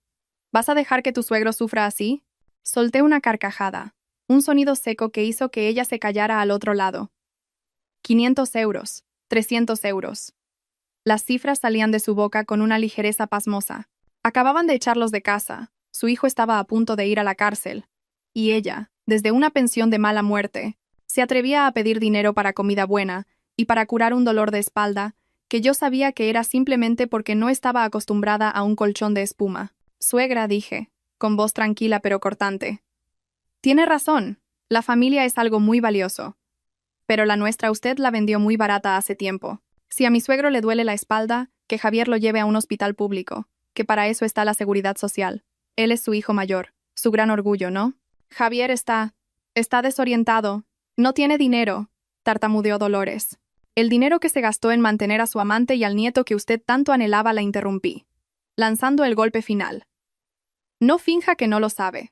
¿Vas a dejar que tu suegro sufra así? Solté una carcajada, un sonido seco que hizo que ella se callara al otro lado. 500 euros, 300 euros. Las cifras salían de su boca con una ligereza pasmosa. Acababan de echarlos de casa, su hijo estaba a punto de ir a la cárcel, y ella, desde una pensión de mala muerte, se atrevía a pedir dinero para comida buena y para curar un dolor de espalda que yo sabía que era simplemente porque no estaba acostumbrada a un colchón de espuma. Suegra, dije, con voz tranquila pero cortante. Tiene razón, la familia es algo muy valioso. Pero la nuestra usted la vendió muy barata hace tiempo. Si a mi suegro le duele la espalda, que Javier lo lleve a un hospital público, que para eso está la seguridad social. Él es su hijo mayor, su gran orgullo, ¿no? Javier está desorientado, no tiene dinero, tartamudeó Dolores. El dinero que se gastó en mantener a su amante y al nieto que usted tanto anhelaba la interrumpí, lanzando el golpe final. No finja que no lo sabe.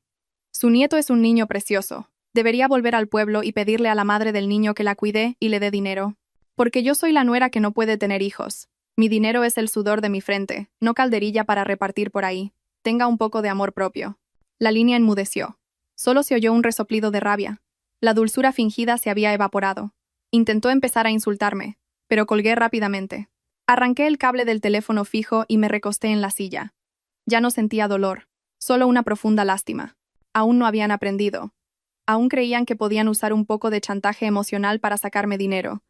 Su nieto es un niño precioso. Debería volver al pueblo y pedirle a la madre del niño que la cuide y le dé dinero. Porque yo soy la nuera que no puede tener hijos. Mi dinero es el sudor de mi frente, no calderilla para repartir por ahí. Tenga un poco de amor propio. La línea enmudeció. Solo se oyó un resoplido de rabia. La dulzura fingida se había evaporado. Intentó empezar a insultarme, pero colgué rápidamente. Arranqué el cable del teléfono fijo y me recosté en la silla. Ya no sentía dolor, solo una profunda lástima. Aún no habían aprendido. Aún creían que podían usar un poco de chantaje emocional para sacarme dinero.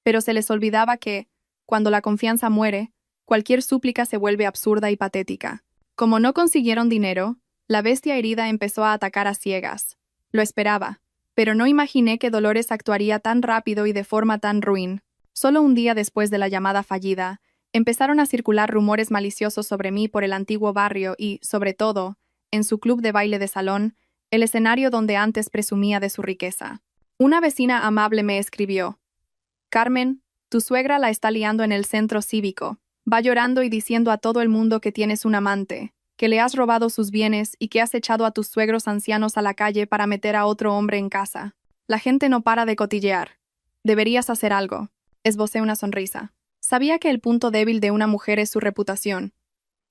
Pero se les olvidaba que, cuando la confianza muere, cualquier súplica se vuelve absurda y patética. Como no consiguieron dinero, la bestia herida empezó a atacar a ciegas. Lo esperaba, pero no imaginé que Dolores actuaría tan rápido y de forma tan ruin. Solo un día después de la llamada fallida, empezaron a circular rumores maliciosos sobre mí por el antiguo barrio y, sobre todo, en su club de baile de salón, el escenario donde antes presumía de su riqueza. Una vecina amable me escribió: Carmen, tu suegra la está liando en el centro cívico. Va llorando y diciendo a todo el mundo que tienes un amante, que le has robado sus bienes y que has echado a tus suegros ancianos a la calle para meter a otro hombre en casa. La gente no para de cotillear. Deberías hacer algo. Esbocé una sonrisa. Sabía que el punto débil de una mujer es su reputación,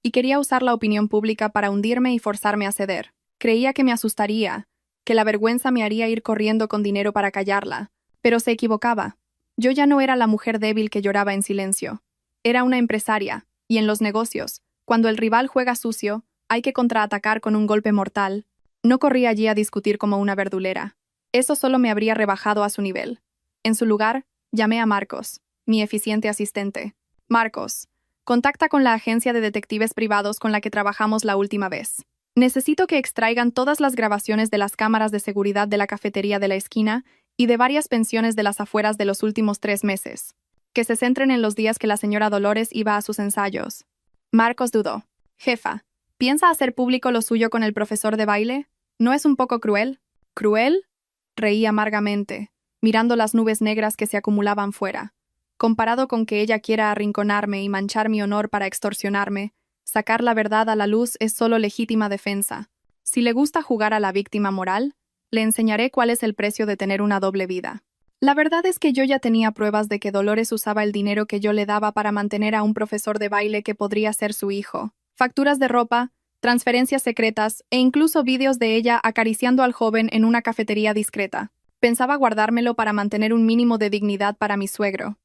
y quería usar la opinión pública para hundirme y forzarme a ceder. Creía que me asustaría, que la vergüenza me haría ir corriendo con dinero para callarla, pero se equivocaba. Yo ya no era la mujer débil que lloraba en silencio. Era una empresaria, y en los negocios, cuando el rival juega sucio, hay que contraatacar con un golpe mortal. No corrí allí a discutir como una verdulera. Eso solo me habría rebajado a su nivel. En su lugar, llamé a Marcos, mi eficiente asistente. Marcos, contacta con la agencia de detectives privados con la que trabajamos la última vez. Necesito que extraigan todas las grabaciones de las cámaras de seguridad de la cafetería de la esquina y de varias pensiones de las afueras de los últimos 3 meses. Que se centren en los días que la señora Dolores iba a sus ensayos. Marcos dudó. Jefa, ¿piensa hacer público lo suyo con el profesor de baile? ¿No es un poco cruel? ¿Cruel? Reí amargamente, mirando las nubes negras que se acumulaban fuera. Comparado con que ella quiera arrinconarme y manchar mi honor para extorsionarme, sacar la verdad a la luz es solo legítima defensa. Si le gusta jugar a la víctima moral, le enseñaré cuál es el precio de tener una doble vida. La verdad es que yo ya tenía pruebas de que Dolores usaba el dinero que yo le daba para mantener a un profesor de baile que podría ser su hijo. Facturas de ropa, transferencias secretas e incluso vídeos de ella acariciando al joven en una cafetería discreta. Pensaba guardármelo para mantener un mínimo de dignidad para mi suegro.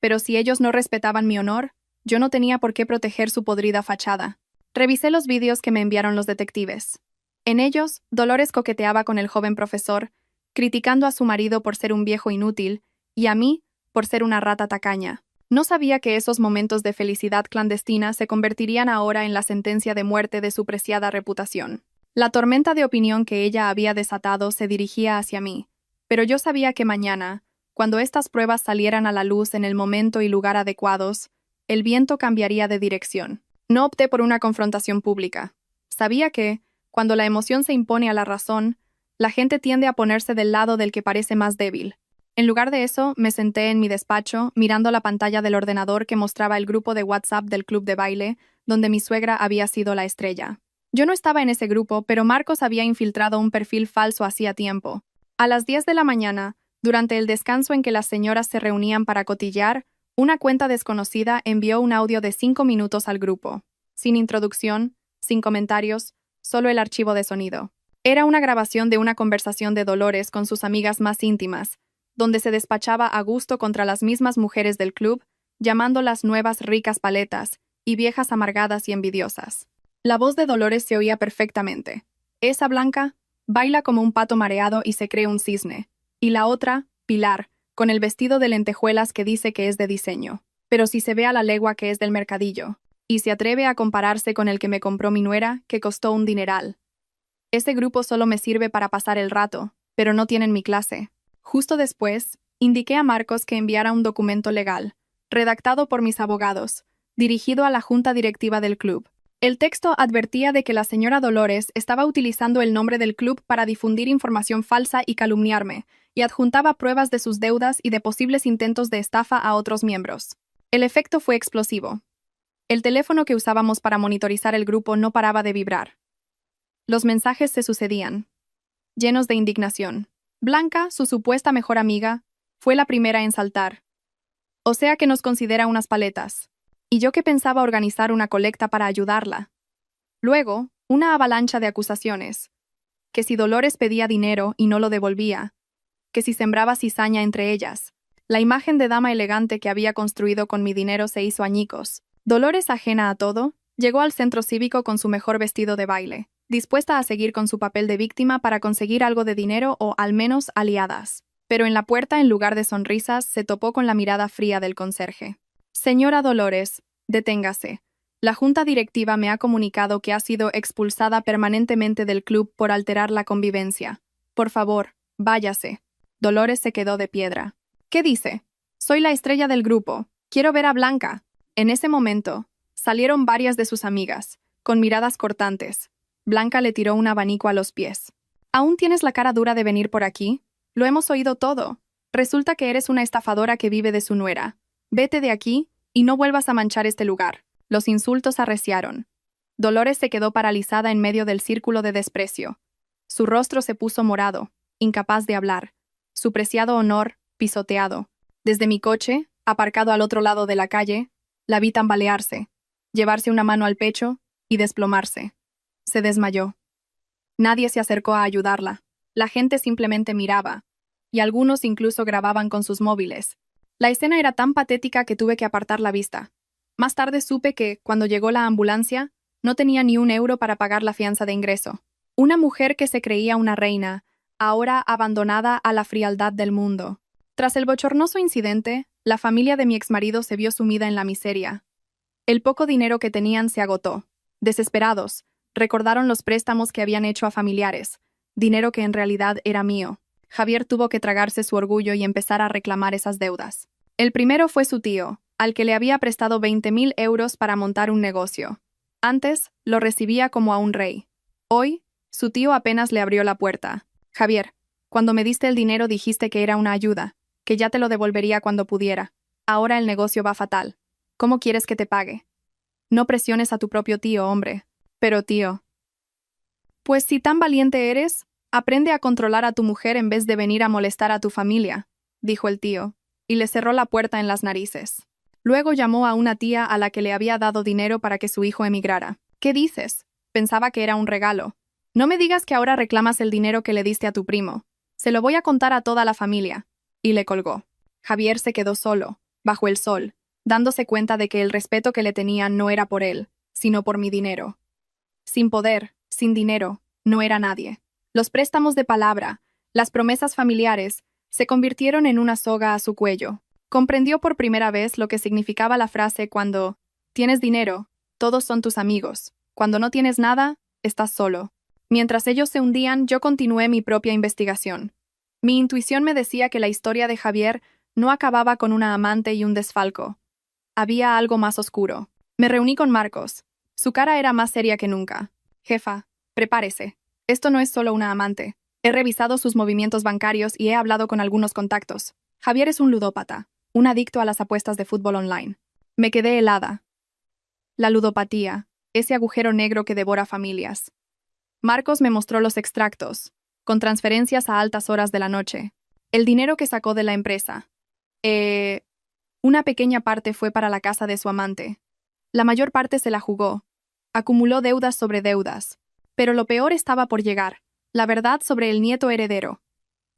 Pero si ellos no respetaban mi honor, yo no tenía por qué proteger su podrida fachada. Revisé los vídeos que me enviaron los detectives. En ellos, Dolores coqueteaba con el joven profesor, criticando a su marido por ser un viejo inútil y a mí por ser una rata tacaña. No sabía que esos momentos de felicidad clandestina se convertirían ahora en la sentencia de muerte de su preciada reputación. La tormenta de opinión que ella había desatado se dirigía hacia mí, pero yo sabía que mañana, cuando estas pruebas salieran a la luz en el momento y lugar adecuados, el viento cambiaría de dirección. No opté por una confrontación pública. Sabía que, cuando la emoción se impone a la razón, la gente tiende a ponerse del lado del que parece más débil. En lugar de eso, me senté en mi despacho, mirando la pantalla del ordenador que mostraba el grupo de WhatsApp del club de baile, donde mi suegra había sido la estrella. Yo no estaba en ese grupo, pero Marcos había infiltrado un perfil falso hacía tiempo. A las 10 de la mañana, durante el descanso en que las señoras se reunían para cotillar, una cuenta desconocida envió un audio de 5 minutos al grupo. Sin introducción, sin comentarios, solo el archivo de sonido. Era una grabación de una conversación de Dolores con sus amigas más íntimas, donde se despachaba a gusto contra las mismas mujeres del club, llamándolas nuevas ricas paletas y viejas amargadas y envidiosas. La voz de Dolores se oía perfectamente. Esa Blanca baila como un pato mareado y se cree un cisne. Y la otra, Pilar, con el vestido de lentejuelas que dice que es de diseño. Pero si se ve a la legua que es del mercadillo, y se atreve a compararse con el que me compró mi nuera, que costó un dineral. Ese grupo solo me sirve para pasar el rato, pero no tienen mi clase. Justo después, indiqué a Marcos que enviara un documento legal, redactado por mis abogados, dirigido a la junta directiva del club. El texto advertía de que la señora Dolores estaba utilizando el nombre del club para difundir información falsa y calumniarme, y adjuntaba pruebas de sus deudas y de posibles intentos de estafa a otros miembros. El efecto fue explosivo. El teléfono que usábamos para monitorizar el grupo no paraba de vibrar. Los mensajes se sucedían, llenos de indignación. Blanca, su supuesta mejor amiga, fue la primera en saltar. O sea que nos considera unas paletas. Y yo que pensaba organizar una colecta para ayudarla. Luego, una avalancha de acusaciones. Que si Dolores pedía dinero y no lo devolvía. Que si sembraba cizaña entre ellas. La imagen de dama elegante que había construido con mi dinero se hizo añicos. Dolores, ajena a todo, llegó al centro cívico con su mejor vestido de baile, dispuesta a seguir con su papel de víctima para conseguir algo de dinero o, al menos, aliadas. Pero en la puerta, en lugar de sonrisas, se topó con la mirada fría del conserje. Señora Dolores, deténgase. La junta directiva me ha comunicado que ha sido expulsada permanentemente del club por alterar la convivencia. Por favor, váyase. Dolores se quedó de piedra. ¿Qué dice? Soy la estrella del grupo. Quiero ver a Blanca. En ese momento, salieron varias de sus amigas, con miradas cortantes. Blanca le tiró un abanico a los pies. ¿Aún tienes la cara dura de venir por aquí? Lo hemos oído todo. Resulta que eres una estafadora que vive de su nuera. Vete de aquí y no vuelvas a manchar este lugar. Los insultos arreciaron. Dolores se quedó paralizada en medio del círculo de desprecio. Su rostro se puso morado, incapaz de hablar. Su preciado honor, pisoteado. Desde mi coche, aparcado al otro lado de la calle, la vi tambalearse, llevarse una mano al pecho y desplomarse. Se desmayó. Nadie se acercó a ayudarla. La gente simplemente miraba, y algunos incluso grababan con sus móviles. La escena era tan patética que tuve que apartar la vista. Más tarde supe que, cuando llegó la ambulancia, no tenía ni un euro para pagar la fianza de ingreso. Una mujer que se creía una reina, ahora abandonada a la frialdad del mundo. Tras el bochornoso incidente, la familia de mi exmarido se vio sumida en la miseria. El poco dinero que tenían se agotó. Desesperados, recordaron los préstamos que habían hecho a familiares, dinero que en realidad era mío. Javier tuvo que tragarse su orgullo y empezar a reclamar esas deudas. El primero fue su tío, al que le había prestado 20.000 euros para montar un negocio. Antes, lo recibía como a un rey. Hoy, su tío apenas le abrió la puerta. Javier, cuando me diste el dinero dijiste que era una ayuda, que ya te lo devolvería cuando pudiera. Ahora el negocio va fatal. ¿Cómo quieres que te pague? No presiones a tu propio tío, hombre. Pero tío. Pues si tan valiente eres, aprende a controlar a tu mujer en vez de venir a molestar a tu familia, dijo el tío, y le cerró la puerta en las narices. Luego llamó a una tía a la que le había dado dinero para que su hijo emigrara. ¿Qué dices? Pensaba que era un regalo. No me digas que ahora reclamas el dinero que le diste a tu primo. Se lo voy a contar a toda la familia. Y le colgó. Javier se quedó solo, bajo el sol, dándose cuenta de que el respeto que le tenían no era por él, sino por mi dinero. Sin poder, sin dinero, no era nadie. Los préstamos de palabra, las promesas familiares, se convirtieron en una soga a su cuello. Comprendió por primera vez lo que significaba la frase cuando tienes dinero, todos son tus amigos. Cuando no tienes nada, estás solo. Mientras ellos se hundían, yo continué mi propia investigación. Mi intuición me decía que la historia de Javier no acababa con una amante y un desfalco. Había algo más oscuro. Me reuní con Marcos. Su cara era más seria que nunca. Jefa, prepárese. Esto no es solo una amante. He revisado sus movimientos bancarios y he hablado con algunos contactos. Javier es un ludópata, un adicto a las apuestas de fútbol online. Me quedé helada. La ludopatía, ese agujero negro que devora familias. Marcos me mostró los extractos, con transferencias a altas horas de la noche. El dinero que sacó de la empresa. Una pequeña parte fue para la casa de su amante. La mayor parte se la jugó. Acumuló deudas sobre deudas. Pero lo peor estaba por llegar, la verdad sobre el nieto heredero.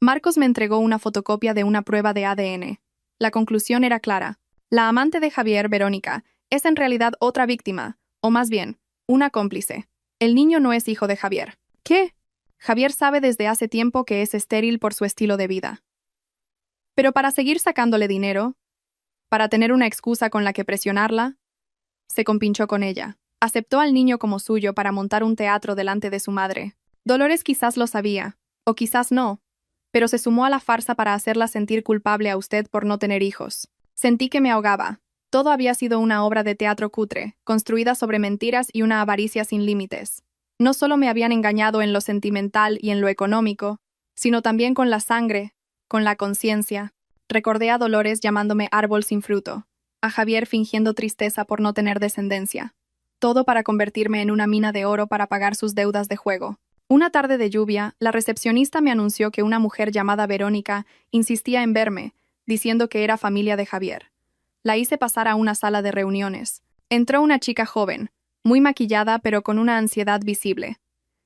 Marcos me entregó una fotocopia de una prueba de ADN. La conclusión era clara. La amante de Javier, Verónica, es en realidad otra víctima, o más bien, una cómplice. El niño no es hijo de Javier. ¿Qué? Javier sabe desde hace tiempo que es estéril por su estilo de vida. Pero para seguir sacándole dinero, para tener una excusa con la que presionarla, se compinchó con ella. Aceptó al niño como suyo para montar un teatro delante de su madre. Dolores quizás lo sabía, o quizás no, pero se sumó a la farsa para hacerla sentir culpable a usted por no tener hijos. Sentí que me ahogaba. Todo había sido una obra de teatro cutre, construida sobre mentiras y una avaricia sin límites. No solo me habían engañado en lo sentimental y en lo económico, sino también con la sangre, con la conciencia. Recordé a Dolores llamándome árbol sin fruto, a Javier fingiendo tristeza por no tener descendencia. Todo para convertirme en una mina de oro para pagar sus deudas de juego. Una tarde de lluvia, la recepcionista me anunció que una mujer llamada Verónica insistía en verme, diciendo que era familia de Javier. La hice pasar a una sala de reuniones. Entró una chica joven, muy maquillada pero con una ansiedad visible.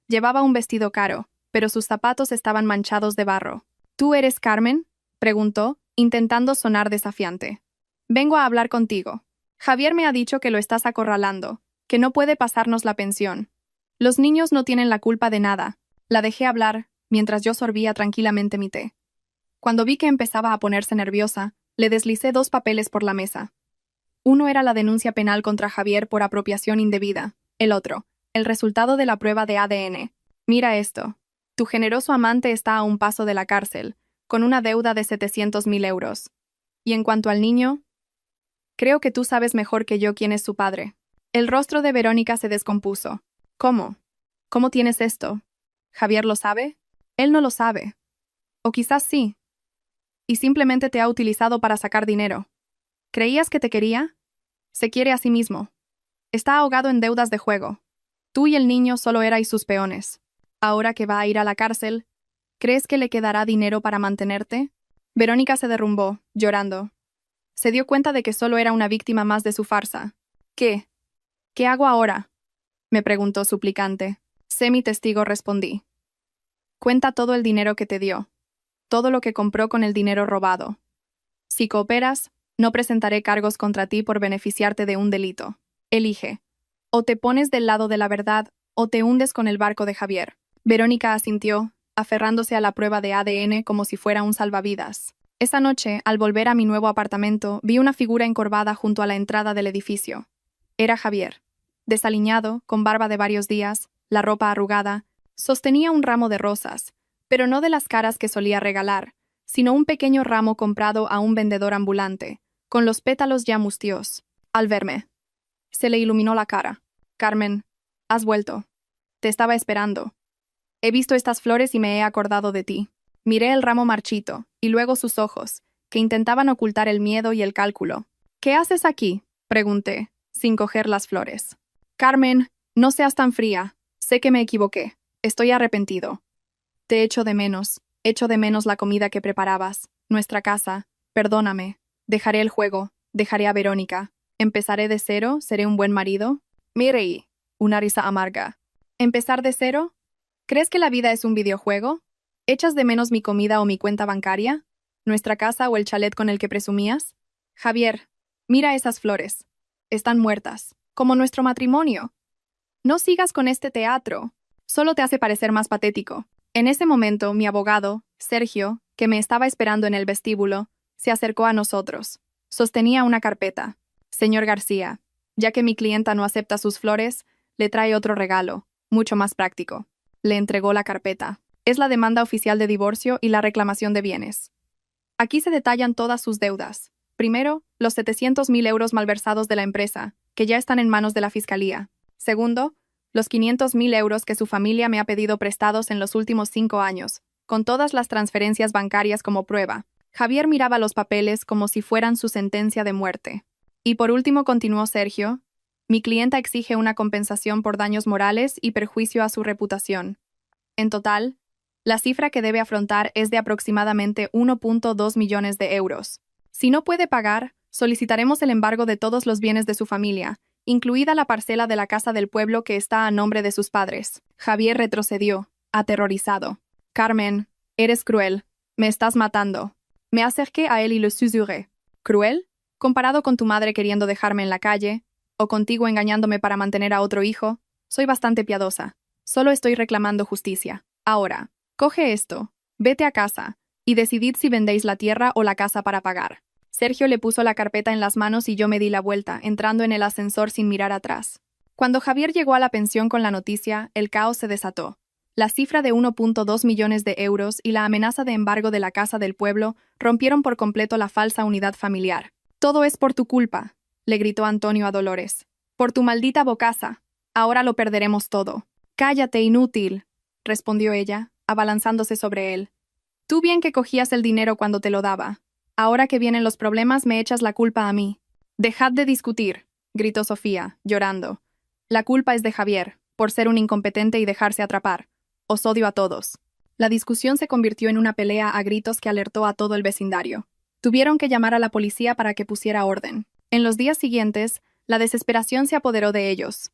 Llevaba un vestido caro, pero sus zapatos estaban manchados de barro. ¿Tú eres Carmen?, preguntó, intentando sonar desafiante. Vengo a hablar contigo. Javier me ha dicho que lo estás acorralando, que no puede pasarnos la pensión. Los niños no tienen la culpa de nada. La dejé hablar, mientras yo sorbía tranquilamente mi té. Cuando vi que empezaba a ponerse nerviosa, le deslicé 2 papeles por la mesa. Uno era la denuncia penal contra Javier por apropiación indebida. El otro, el resultado de la prueba de ADN. Mira esto. Tu generoso amante está a un paso de la cárcel, con una deuda de 700.000 euros. Y en cuanto al niño, creo que tú sabes mejor que yo quién es su padre. El rostro de Verónica se descompuso. ¿Cómo? ¿Cómo tienes esto? ¿Javier lo sabe? Él no lo sabe. O quizás sí. Y simplemente te ha utilizado para sacar dinero. ¿Creías que te quería? Se quiere a sí mismo. Está ahogado en deudas de juego. Tú y el niño solo erais sus peones. Ahora que va a ir a la cárcel, ¿crees que le quedará dinero para mantenerte? Verónica se derrumbó, llorando. Se dio cuenta de que solo era una víctima más de su farsa. ¿Qué? ¿Qué hago ahora? Me preguntó suplicante. Sé mi testigo, respondí. Cuenta todo el dinero que te dio. Todo lo que compró con el dinero robado. Si cooperas, no presentaré cargos contra ti por beneficiarte de un delito. Elige. O te pones del lado de la verdad, o te hundes con el barco de Javier. Verónica asintió, aferrándose a la prueba de ADN como si fuera un salvavidas. Esa noche, al volver a mi nuevo apartamento, vi una figura encorvada junto a la entrada del edificio. Era Javier. Desaliñado, con barba de varios días, la ropa arrugada, sostenía un ramo de rosas, pero no de las caras que solía regalar, sino un pequeño ramo comprado a un vendedor ambulante, con los pétalos ya mustios. Al verme, se le iluminó la cara. Carmen, has vuelto. Te estaba esperando. He visto estas flores y me he acordado de ti. Miré el ramo marchito, y luego sus ojos, que intentaban ocultar el miedo y el cálculo. ¿Qué haces aquí?, pregunté, sin coger las flores. Carmen, no seas tan fría. Sé que me equivoqué. Estoy arrepentido. Te echo de menos la comida que preparabas, nuestra casa. Perdóname. Dejaré el juego, dejaré a Verónica. ¿Empezaré de cero? ¿Seré un buen marido? Mirei, una risa amarga. ¿Empezar de cero? ¿Crees que la vida es un videojuego? ¿Echas de menos mi comida o mi cuenta bancaria? ¿Nuestra casa o el chalet con el que presumías? Javier, mira esas flores. Están muertas, como nuestro matrimonio. No sigas con este teatro. Solo te hace parecer más patético. En ese momento, mi abogado, Sergio, que me estaba esperando en el vestíbulo, se acercó a nosotros. Sostenía una carpeta. Señor García, ya que mi clienta no acepta sus flores, le trae otro regalo, mucho más práctico. Le entregó la carpeta. Es la demanda oficial de divorcio y la reclamación de bienes. Aquí se detallan todas sus deudas. Primero, los 700.000 euros malversados de la empresa, que ya están en manos de la Fiscalía. Segundo, los 500.000 euros que su familia me ha pedido prestados en los últimos 5 años, con todas las transferencias bancarias como prueba. Javier miraba los papeles como si fueran su sentencia de muerte. Y por último, continuó Sergio, mi clienta exige una compensación por daños morales y perjuicio a su reputación. En total, la cifra que debe afrontar es de aproximadamente 1.2 millones de euros. Si no puede pagar, solicitaremos el embargo de todos los bienes de su familia, incluida la parcela de la casa del pueblo que está a nombre de sus padres. Javier retrocedió, aterrorizado. Carmen, eres cruel. Me estás matando. Me acerqué a él y lo susurré. ¿Cruel? Comparado con tu madre queriendo dejarme en la calle, o contigo engañándome para mantener a otro hijo, soy bastante piadosa. Solo estoy reclamando justicia. Ahora, coge esto, vete a casa, y decidid si vendéis la tierra o la casa para pagar. Sergio le puso la carpeta en las manos y yo me di la vuelta, entrando en el ascensor sin mirar atrás. Cuando Javier llegó a la pensión con la noticia, el caos se desató. La cifra de 1.2 millones de euros y la amenaza de embargo de la casa del pueblo rompieron por completo la falsa unidad familiar. «Todo es por tu culpa», le gritó Antonio a Dolores. «Por tu maldita bocaza. Ahora lo perderemos todo». «Cállate, inútil», respondió ella, abalanzándose sobre él. «Tú bien que cogías el dinero cuando te lo daba. Ahora que vienen los problemas me echas la culpa a mí». «Dejad de discutir», gritó Sofía, llorando. «La culpa es de Javier, por ser un incompetente y dejarse atrapar. Os odio a todos». La discusión se convirtió en una pelea a gritos que alertó a todo el vecindario. Tuvieron que llamar a la policía para que pusiera orden. En los días siguientes, la desesperación se apoderó de ellos.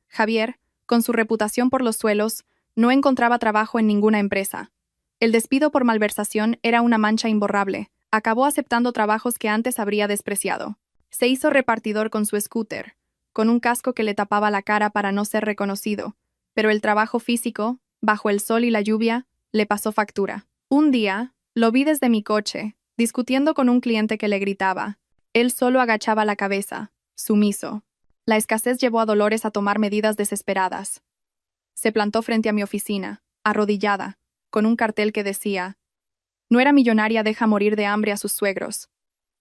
Javier, con su reputación por los suelos, no encontraba trabajo en ninguna empresa. El despido por malversación era una mancha imborrable. Acabó aceptando trabajos que antes habría despreciado. Se hizo repartidor con su scooter, con un casco que le tapaba la cara para no ser reconocido, pero el trabajo físico, bajo el sol y la lluvia, le pasó factura. Un día, lo vi desde mi coche, discutiendo con un cliente que le gritaba. Él solo agachaba la cabeza, sumiso. La escasez llevó a Dolores a tomar medidas desesperadas. Se plantó frente a mi oficina, arrodillada, con un cartel que decía: «Nuera millonaria deja morir de hambre a sus suegros.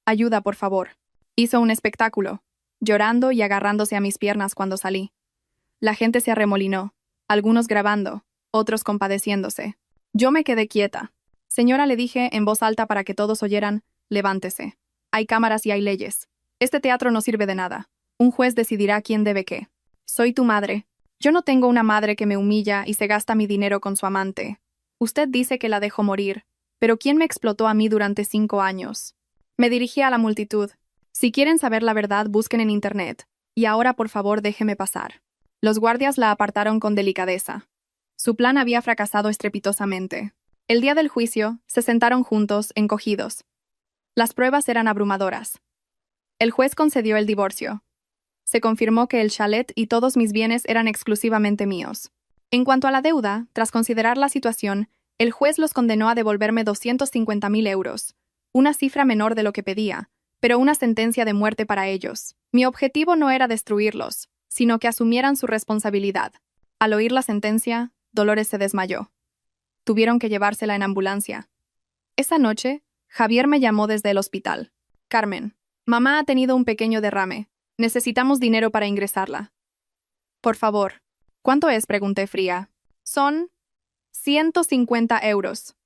Ayuda, por favor». Hizo un espectáculo, llorando y agarrándose a mis piernas cuando salí. La gente se arremolinó, algunos grabando, otros compadeciéndose. Yo me quedé quieta. Señora, le dije en voz alta para que todos oyeran, levántese. Hay cámaras y hay leyes. Este teatro no sirve de nada. Un juez decidirá quién debe qué. Soy tu madre. Yo no tengo una madre que me humilla y se gasta mi dinero con su amante. Usted dice que la dejo morir, pero ¿quién me explotó a mí durante 5 años? Me dirigí a la multitud. Si quieren saber la verdad, busquen en internet. Y ahora, por favor, déjeme pasar. Los guardias la apartaron con delicadeza. Su plan había fracasado estrepitosamente. El día del juicio, se sentaron juntos, encogidos. Las pruebas eran abrumadoras. El juez concedió el divorcio. Se confirmó que el chalet y todos mis bienes eran exclusivamente míos. En cuanto a la deuda, tras considerar la situación, el juez los condenó a devolverme 250.000 euros, una cifra menor de lo que pedía, pero una sentencia de muerte para ellos. Mi objetivo no era destruirlos, sino que asumieran su responsabilidad. Al oír la sentencia, Dolores se desmayó. Tuvieron que llevársela en ambulancia. Esa noche, Javier me llamó desde el hospital. Carmen, mamá ha tenido un pequeño derrame. Necesitamos dinero para ingresarla. Por favor. ¿Cuánto es?, pregunté fría. Son 150 euros.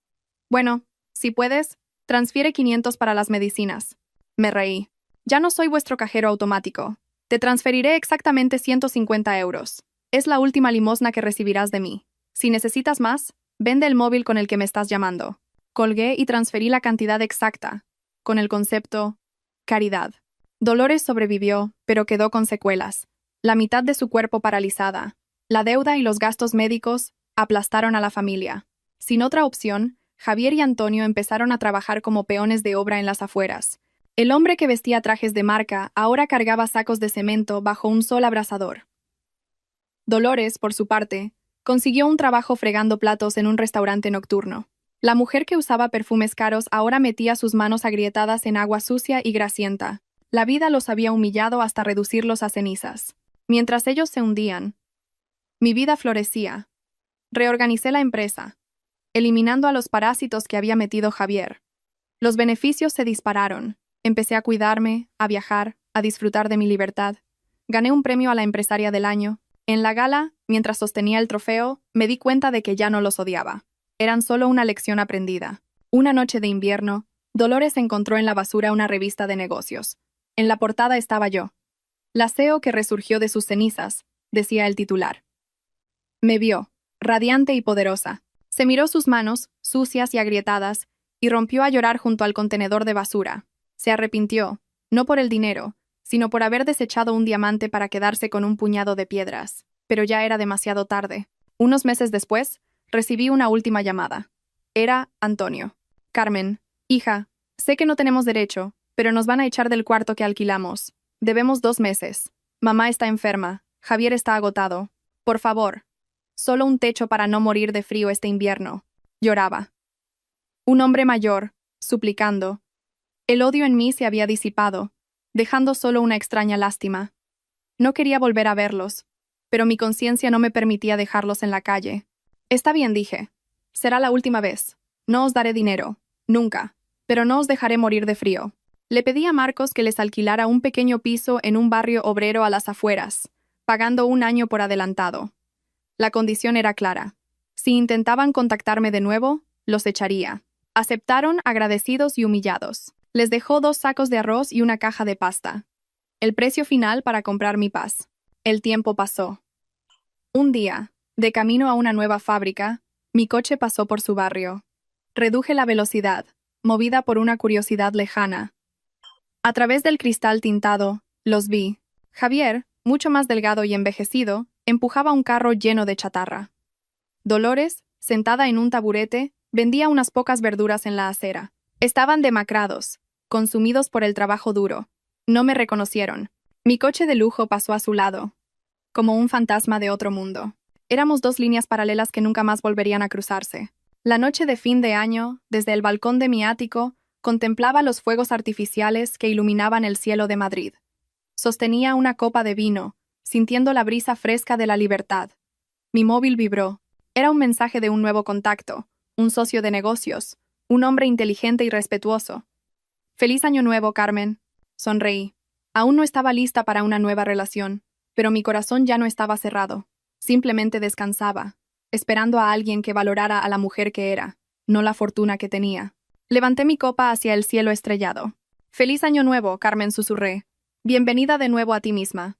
Bueno, si puedes, transfiere 500 para las medicinas. Me reí. Ya no soy vuestro cajero automático. Te transferiré exactamente 150 euros. Es la última limosna que recibirás de mí. Si necesitas más, vende el móvil con el que me estás llamando. Colgué y transferí la cantidad exacta, con el concepto caridad. Dolores sobrevivió, pero quedó con secuelas. La mitad de su cuerpo paralizada. La deuda y los gastos médicos aplastaron a la familia. Sin otra opción, Javier y Antonio empezaron a trabajar como peones de obra en las afueras. El hombre que vestía trajes de marca ahora cargaba sacos de cemento bajo un sol abrasador. Dolores, por su parte, consiguió un trabajo fregando platos en un restaurante nocturno. La mujer que usaba perfumes caros ahora metía sus manos agrietadas en agua sucia y grasienta. La vida los había humillado hasta reducirlos a cenizas. Mientras ellos se hundían, mi vida florecía. Reorganicé la empresa, eliminando a los parásitos que había metido Javier. Los beneficios se dispararon. Empecé a cuidarme, a viajar, a disfrutar de mi libertad. Gané un premio a la empresaria del año. En la gala, mientras sostenía el trofeo, me di cuenta de que ya no los odiaba. Eran solo una lección aprendida. Una noche de invierno, Dolores encontró en la basura una revista de negocios. En la portada estaba yo. La CEO que resurgió de sus cenizas, decía el titular. Me vio, radiante y poderosa. Se miró sus manos, sucias y agrietadas, y rompió a llorar junto al contenedor de basura. Se arrepintió, no por el dinero, sino por haber desechado un diamante para quedarse con un puñado de piedras. Pero ya era demasiado tarde. Unos meses después, recibí una última llamada. Era Antonio. Carmen, hija, sé que no tenemos derecho, pero nos van a echar del cuarto que alquilamos. Debemos 2 meses. Mamá está enferma. Javier está agotado. Por favor. Solo un techo para no morir de frío este invierno. Lloraba. Un hombre mayor, suplicando. El odio en mí se había disipado, dejando solo una extraña lástima. No quería volver a verlos, pero mi conciencia no me permitía dejarlos en la calle. Está bien, dije. Será la última vez. No os daré dinero. Nunca. Pero no os dejaré morir de frío. Le pedí a Marcos que les alquilara un pequeño piso en un barrio obrero a las afueras, pagando 1 año por adelantado. La condición era clara. Si intentaban contactarme de nuevo, los echaría. Aceptaron, agradecidos y humillados. Les dejó 2 sacos de arroz y una caja de pasta. El precio final para comprar mi paz. El tiempo pasó. Un día, de camino a una nueva fábrica, mi coche pasó por su barrio. Reduje la velocidad, movida por una curiosidad lejana. A través del cristal tintado, los vi. Javier, mucho más delgado y envejecido, empujaba un carro lleno de chatarra. Dolores, sentada en un taburete, vendía unas pocas verduras en la acera. Estaban demacrados, consumidos por el trabajo duro. No me reconocieron. Mi coche de lujo pasó a su lado, como un fantasma de otro mundo. Éramos 2 líneas paralelas que nunca más volverían a cruzarse. La noche de fin de año, desde el balcón de mi ático, contemplaba los fuegos artificiales que iluminaban el cielo de Madrid. Sostenía una copa de vino, sintiendo la brisa fresca de la libertad. Mi móvil vibró. Era un mensaje de un nuevo contacto, un socio de negocios, un hombre inteligente y respetuoso. «Feliz Año Nuevo, Carmen», sonreí. Aún no estaba lista para una nueva relación, pero mi corazón ya no estaba cerrado. Simplemente descansaba, esperando a alguien que valorara a la mujer que era, no la fortuna que tenía. Levanté mi copa hacia el cielo estrellado. «Feliz año nuevo», Carmen susurré. «Bienvenida de nuevo a ti misma».